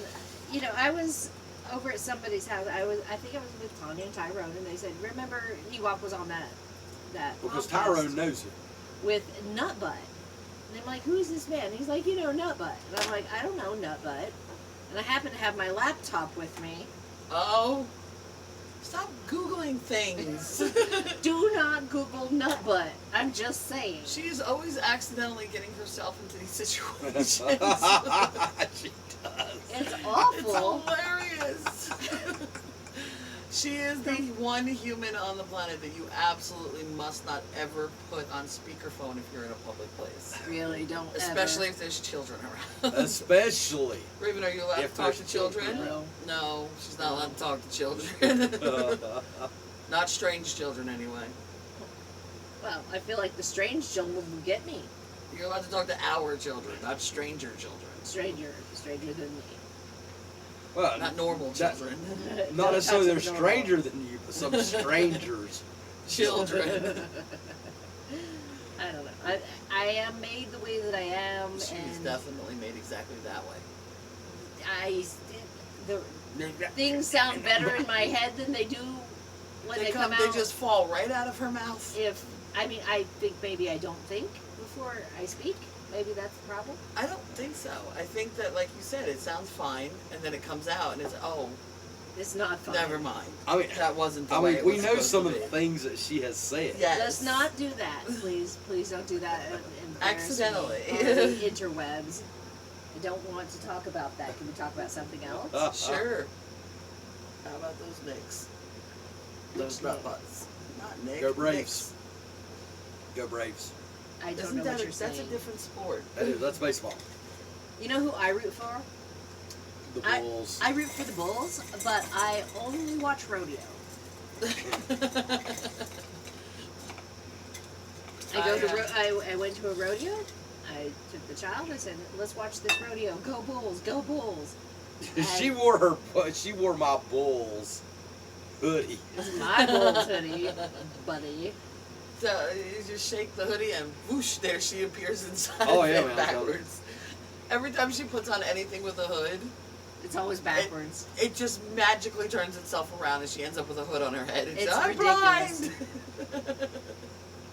A: you know, I was over at somebody's house. I think I was with Tanya and Tyrone, and they said, remember Ewok was on that
C: Because
A: podcast
C: Tyrone knows him.
A: with Nut Butt. And I'm like, who's this man? He's like, you know, Nut Butt. And I'm like, I don't know Nut Butt. And I happen to have my laptop with me.
B: Oh, Stop Googling things.
A: Do not Google nut butt. I'm just saying.
B: She is always accidentally getting herself into these situations.
C: She does.
A: It's awful.
B: It's hilarious. She is the one human on the planet that you absolutely must not ever put on speakerphone if you're in a public place.
A: Really, don't
B: Especially
A: ever.
B: if there's children around.
C: Especially.
B: Raven, are you allowed
C: If
B: to talk to
C: there's
B: children?
C: children
A: around.
B: No, she's not allowed to talk to children. Not strange children, anyway.
A: Well, I feel like the strange children will get me.
B: You're allowed to talk to our children, not stranger children.
A: Stranger than me.
C: Well,
B: Not normal children.
C: not
A: Don't
C: necessarily they're
A: touch the normal.
C: stranger than you, but some strangers.
B: Children.
A: I don't know. I am made the way that I am,
B: She's
A: and
B: definitely made exactly that way.
A: the things sound better in my head than they do when they come out.
B: They just fall right out of her mouth.
A: I think maybe I don't think before I speak. Maybe that's the problem.
B: I don't think so. I think that, like you said, it sounds fine, and then it comes out, and it's, oh,
A: It's not fun.
B: never mind.
C: I mean,
B: That wasn't the way it
C: we
B: was
C: know
B: supposed
C: some
B: to
C: of the
B: be.
C: things that she has said.
B: Yes.
A: Let's not do that, please. Please don't do that.
B: Accidentally.
A: On the interwebs. I don't want to talk about that. Can we talk about something else?
B: Sure. How about those Knicks? Those nut butts. Not Nick.
C: Go Braves.
B: Knicks.
C: Go Braves.
A: I don't
B: Isn't
A: know
B: that
A: what you're
B: that's
A: saying.
B: a different sport.
C: That's baseball.
A: You know who I root for?
C: The Bulls.
A: I root for the Bulls, but I only watch rodeo. I went to a rodeo. I took the child. I said, "Let's watch this rodeo. Go Bulls! Go Bulls!"
C: She wore my Bulls hoodie.
A: This is my Bulls hoodie, buddy.
B: So you just shake the hoodie and whoosh, there she appears inside
C: Oh,
B: of
C: yeah,
B: it
C: man,
B: backwards. Every time she puts on anything with a hood,
A: It's always backwards.
B: it just magically turns itself around and she ends up with a hood on her head.
A: It's
B: I'm
A: ridiculous.
B: blind.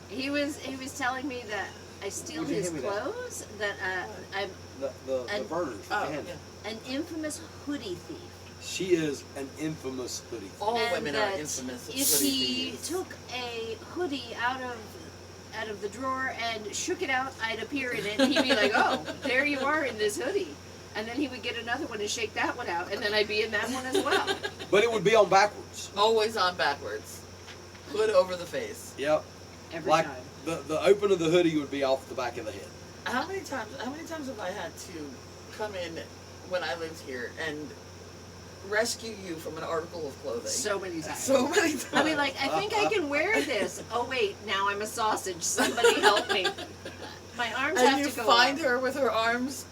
A: He was telling me that I steal
C: Would you
A: his
C: hand me that?
A: clothes. That I'm
C: The
A: And-
C: burners.
B: Oh,
C: Man,
B: yeah.
A: an infamous hoodie thief.
C: She is an infamous hoodie.
B: All
A: And
B: women are
A: that
B: infamous.
A: If
B: hoodie
A: he
B: thieves.
A: took a hoodie out of the drawer and shook it out, I'd appear in it, and he'd be like, "Oh, there you are in this hoodie." And then he would get another one and shake that one out, and then I'd be in that one as well.
C: But it would be on backwards.
B: Always on backwards. Hood over the face.
C: Yep.
A: Every
C: Like
A: time.
C: the open of the hoodie would be off the back of the head.
B: How many times have I had to come in when I lived here and rescue you from an article of clothing?
A: So many times.
B: So many times.
A: I mean, like, I think I can wear this. Oh wait, now I'm a sausage. Somebody help me. My arms
B: And
A: have
B: you
A: to go
B: find
A: up.
B: her with her arms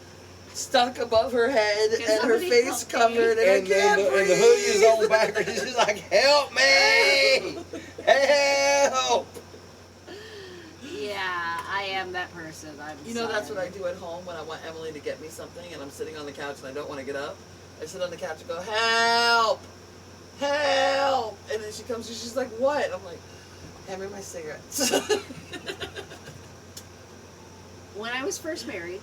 B: stuck above her head
A: Can
B: and her
A: somebody
B: face
A: help me?
B: covered, and I can't
C: and the hoodie is
B: breathe.
C: on backwards. She's like, "Help me! Help!"
A: Yeah, I am that person. I'm
B: You know, that's what I
A: sorry.
B: do at home when I want Emily to get me something and I'm sitting on the couch and I don't want to get up. I sit on the couch and go, "Help! Help!" And then she comes and she's like, "What?" I'm like, "Hand me my cigarettes."
A: When I was first married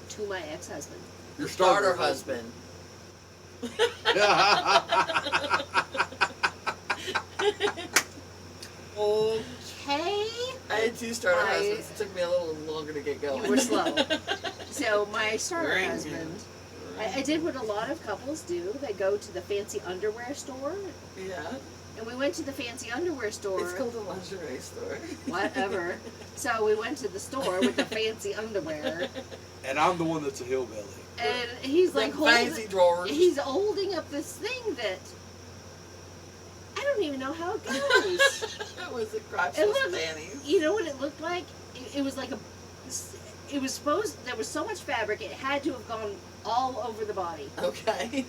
A: to my ex-husband,
C: Your
B: Starter husband.
A: okay,
B: I had two starter
A: I-
B: husbands. It took me a little longer to get going.
A: you were slow. So my starter husband, I did what a lot of couples do. They go to the fancy underwear store,
B: Yeah.
A: and we went to the fancy underwear store.
B: It's called a lingerie store.
A: Whatever. So we went to the store with the fancy underwear,
C: And I'm the one that's a hillbilly.
A: and he's like
B: Like
A: holding.
B: fancy drawers.
A: He's holding up this thing that I don't even know how it goes.
B: It was a
A: It
B: crotchless
A: looked-
B: panties.
A: You know what it looked like? It was like it was supposed, there was so much fabric, it had to have gone all over the body.
B: Okay.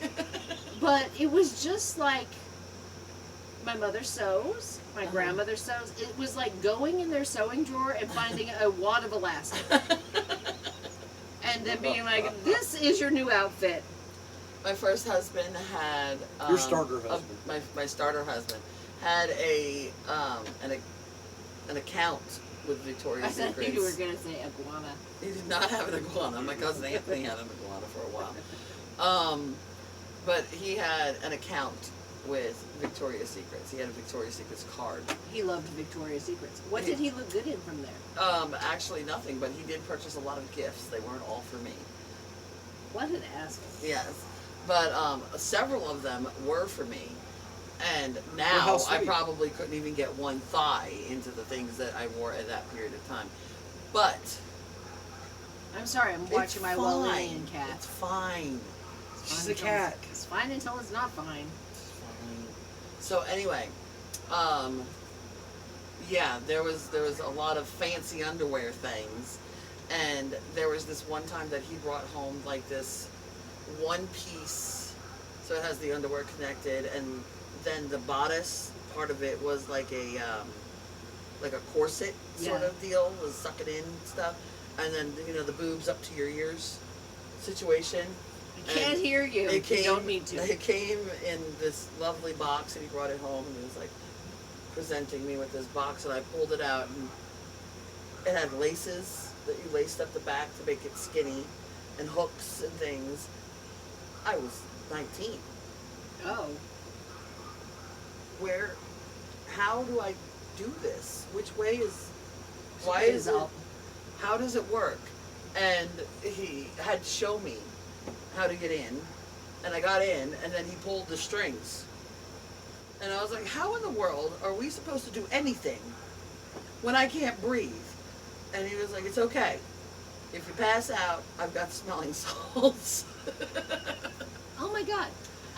A: But it was just like my mother sews, my
B: Uh-huh.
A: grandmother sews. It was like going in their sewing drawer and finding a wad of elastic. And then being like, "This is your new outfit."
B: My first husband had
C: Your starter husband.
B: My starter husband had an account with
A: I
B: Victoria's
A: thought
B: Secrets.
A: you were going to say iguana.
B: He did not have an iguana. My cousin Anthony had an iguana for a while. But he had an account with Victoria's Secrets. He had a Victoria's Secrets card.
A: He loved Victoria's Secrets. What did he look good in from there?
B: Actually nothing, but he did purchase a lot of gifts. They weren't all for me.
A: What an asshole.
B: Yes. But several of them were for me. And
C: Well,
B: now
C: how
B: I
C: sweet.
B: probably couldn't even get one thigh into the things that I wore at that period of time. But
A: I'm sorry, I'm watching my Wallinian cat.
B: It's fine.
C: She's a cat.
A: It's fine until it's not fine.
B: It's fine. So anyway, yeah, there was a lot of fancy underwear things, and there was this one time that he brought home like this one piece, so it has the underwear connected, and then the bodice part of it was like a corset sort
A: Yeah.
B: of deal, was suck it in stuff, and then the boobs up to your ears situation.
A: I can't hear you.
B: It
A: You don't need to.
B: It came in this lovely box, and he brought it home, and he was like presenting me with this box, and I pulled it out, and it had laces that you laced up the back to make it skinny, and hooks and things. I was 19.
A: Oh.
B: How do I do this? Which way is, why
A: It
B: is it,
A: up.
B: how does it work? And he had to show me how to get in, and I got in, and then he pulled the strings. And I was like, how in the world are we supposed to do anything when I can't breathe? And he was like, it's okay. If you pass out, I've got smelling salts.
A: Oh my god.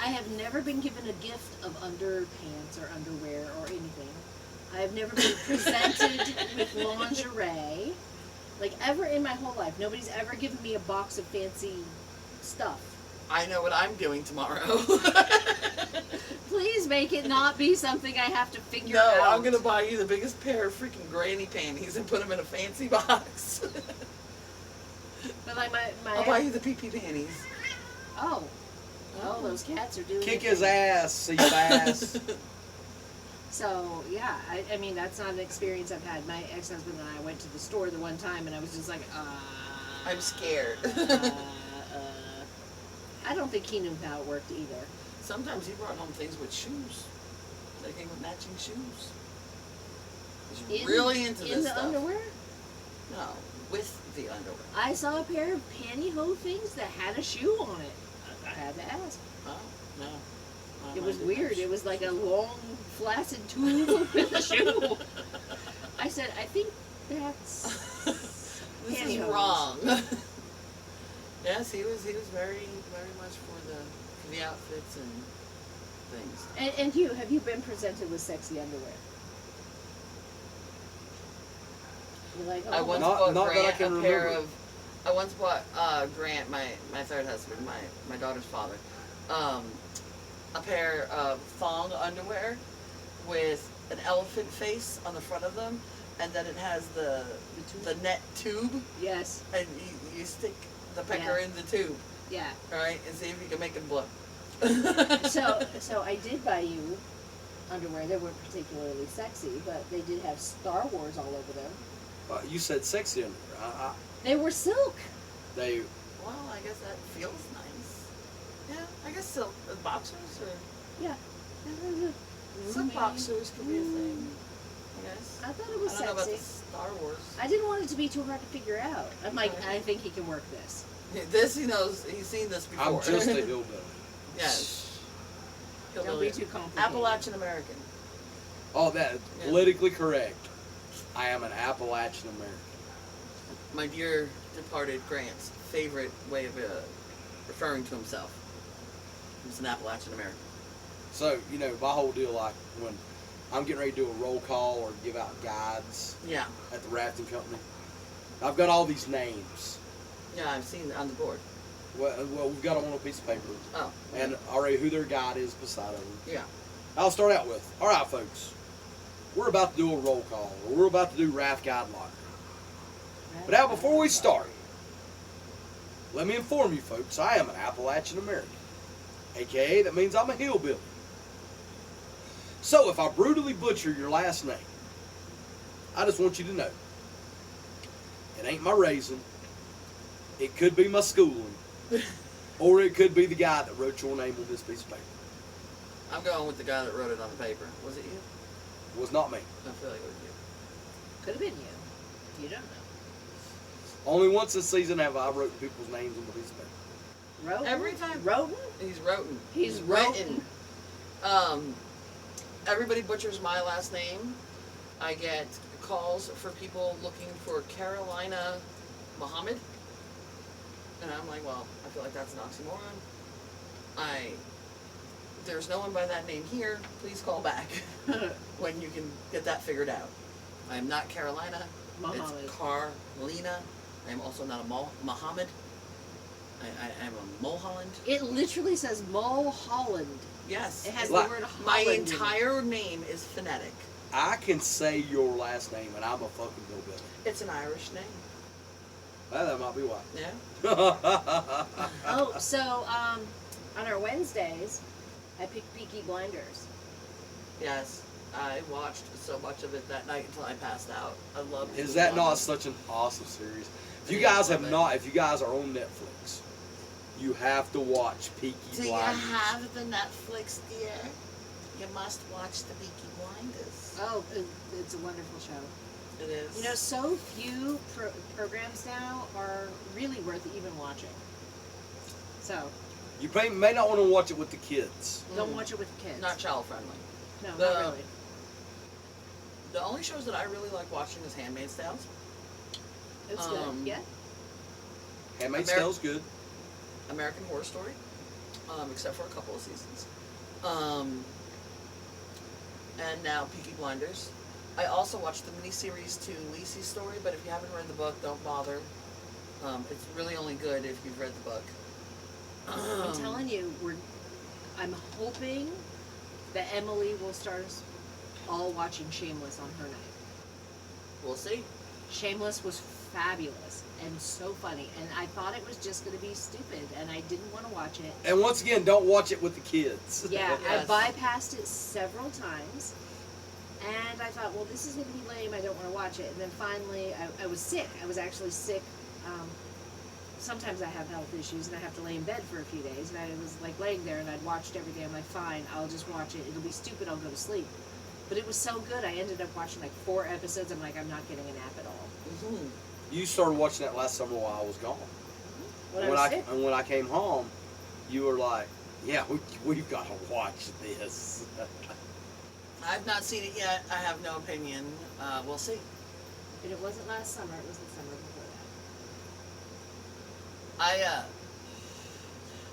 A: I have never been given a gift of underpants or underwear or anything. I have never been presented with lingerie. Like, ever in my whole life. Nobody's ever given me a box of fancy stuff.
B: I know what I'm doing tomorrow.
A: Please make it not be something I have to figure
B: No,
A: out.
B: I'm going to buy you the biggest pair of freaking granny panties and put them in a fancy box.
A: But like my
B: I'll buy you the pee-pee panties.
A: Oh. Oh, those cats are doing
C: Kick
A: their
C: his
A: thing.
C: ass, see bass.
A: So, yeah, I mean, that's not an experience I've had. My ex-husband and I went to the store the one time, and I was just like,
B: I'm scared.
A: I don't think he knew how it worked either.
B: Sometimes he brought home things with shoes. They came with matching shoes. He's really into this
A: In the
B: stuff.
A: underwear?
B: No, with the underwear.
A: I saw a pair of pantyhose things that had a shoe on it. I had to ask.
B: Oh, no.
A: It was weird. It was like a long, flaccid tube with a shoe. I said, I think that's
B: This is
A: pantyhose.
B: wrong. Yes, he was very, very much for the outfits and things.
A: And you, have you been presented with sexy underwear? You're like, oh,
B: I once
C: Not-
B: bought
C: not that I
B: Grant
C: can
B: a pair
C: remember.
B: of. I once bought Grant, my third husband, my daughter's father, a pair of thong underwear with an elephant face on the front of them, and then it has the net tube,
A: yes,
B: and you stick the pecker
A: Yeah.
B: in the tube,
A: yeah.
B: right, and see if you can make it blow.
A: So I did buy you underwear. They weren't particularly sexy, but they did have Star Wars all over them.
C: You said sexy underwear.
A: They were silk.
C: They
B: Well, I guess that feels nice. Yeah, I guess silk boxers or
A: Yeah.
B: silk boxers could be a thing. I guess.
A: I thought it was
B: I don't know about
A: sexy.
B: the Star Wars.
A: I didn't want it to be too hard to figure out. I'm like,
B: Okay.
A: I think he can work this.
B: This he knows. He's seen this before.
C: I'm just a hillbilly.
B: Yes.
A: Don't
B: Hillbilly.
A: be too complicated.
B: Appalachian American.
C: Oh, that
B: Yeah.
C: politically correct. I am an Appalachian American.
B: My dear departed Grant's favorite way of referring to himself. He was an Appalachian American.
C: So, my whole deal, like, when I'm getting ready to do a roll call or give out guides
B: Yeah.
C: at the rafting company, I've got all these names.
B: Yeah, I've seen it on the board.
C: Well, we've got them on a piece of paper,
B: Oh.
C: and already who their guide is beside them.
B: Yeah.
C: I'll start out with, all right, folks, we're about to do a roll call, or we're about to do raft guide locker. But now, before we start, let me inform you, folks, I am an Appalachian American. AKA, that means I'm a hillbilly. So, if I brutally butcher your last name, I just want you to know, it ain't my raising, it could be my schooling, or it could be the guy that wrote your name on this piece of paper.
B: I'm going with the guy that wrote it on the paper. Was it you?
C: Was not me.
B: I feel like it was you.
A: Could have been you. You don't know.
C: Only once this season have I wrote people's names on the piece of paper.
A: Roten?
B: Every time.
A: Roten?
B: He's Roten.
A: He's
B: written. Everybody butchers my last name. I get calls for people looking for Carolina Muhammad. And I'm like, well, I feel like that's an oxymoron. There's no one by that name here. Please call back when you can get that figured out. I am not Carolina.
A: Muhammad.
B: It's Carlina. I am also not a Muhammad. I am a Mulholland.
A: It literally says Mulholland.
B: Yes.
A: It has
C: Like,
A: the word Holland
B: My
A: in it.
B: entire name is phonetic.
C: I can say your last name, and I'm a fucking hillbilly.
B: It's an Irish name.
C: Well, that might be why.
B: Yeah.
A: Oh, so on our Wednesdays, I pick Peaky Blinders.
B: Yes. I watched so much of it that night until I passed out. I love it.
C: Is that not such an awesome series? If you
B: Yeah, I
C: guys have
B: love it.
C: not, if you guys are on Netflix, you have to watch Peaky
B: Do you
C: Blinders.
B: have the Netflix, dear? You must watch the Peaky Blinders.
A: Oh, it's a wonderful show.
B: It is.
A: You know, so few programs now are really worth even watching. So,
C: You may not want to watch it with the kids.
A: don't watch it with kids.
B: Not child friendly.
A: No,
B: the-
A: not really.
B: The only shows that I really like watching is Handmaid's Tales.
A: It's good. Yeah.
C: Handmaid's
B: Ameri-
C: Tale's good.
B: American Horror Story, except for a couple of seasons. And now Peaky Blinders. I also watched the miniseries to Lacey's story, but if you haven't read the book, don't bother. It's really only good if you've read the book.
A: I'm telling you, I'm hoping that Emily will start us all watching Shameless on her night.
B: We'll see.
A: Shameless was fabulous and so funny, and I thought it was just going to be stupid, and I didn't want to watch it.
C: And once again, don't watch it with the kids.
A: Yeah,
B: Yes.
A: I bypassed it several times, and I thought, well, this is going to be lame. I don't want to watch it. And then finally, I was sick. I was actually sick. Sometimes I have health issues, and I have to lay in bed for a few days. And I was like laying there, and I'd watched everything. I'm like, fine, I'll just watch it. It'll be stupid. I'll go to sleep. But it was so good. I ended up watching like 4 episodes. I'm like, I'm not getting a nap at all.
B: Mm-hmm.
C: You started watching that last summer while I was gone.
A: When I was sick.
C: And when I came home, you were like, "Yeah, we've got to watch this."
B: I've not seen it yet. I have no opinion. We'll see.
A: And it wasn't last summer. It was the summer before that.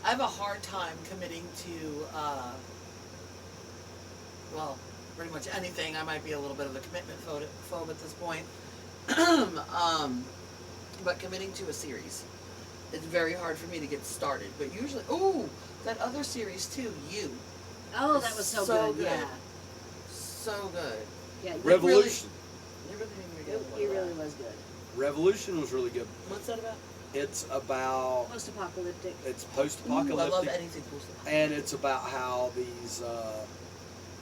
B: I have a hard time committing to, well, pretty much anything. I might be a little bit of a commitment phobe at this point. But committing to a series, it's very hard for me to get started. But usually, that other series too, You.
A: Oh, that was so good. Yeah.
B: So good.
A: Yeah.
C: Revolution.
B: You really didn't
A: He
B: even get one
A: really
B: of that.
A: was good.
C: Revolution was really good.
B: What's that about?
C: It's about
A: Post-apocalyptic.
C: it's
B: I love
C: post-apocalyptic,
B: anything post-apocalyptic.
C: and it's about how these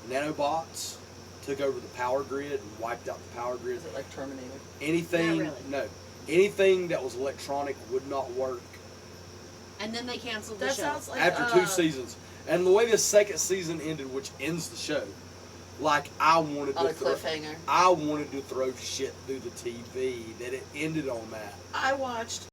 C: nanobots took over the power grid and wiped out the power grid.
B: Is it like Terminator?
C: Anything,
A: Not really.
C: no, anything that was electronic would not work
A: And then they canceled the
B: That
A: show.
B: sounds like
C: after 2 seasons. And the way the second season ended, which ends the show, like I wanted
B: on
C: to
B: a cliffhanger.
C: I wanted to throw shit through the TV that it ended on that.
B: I watched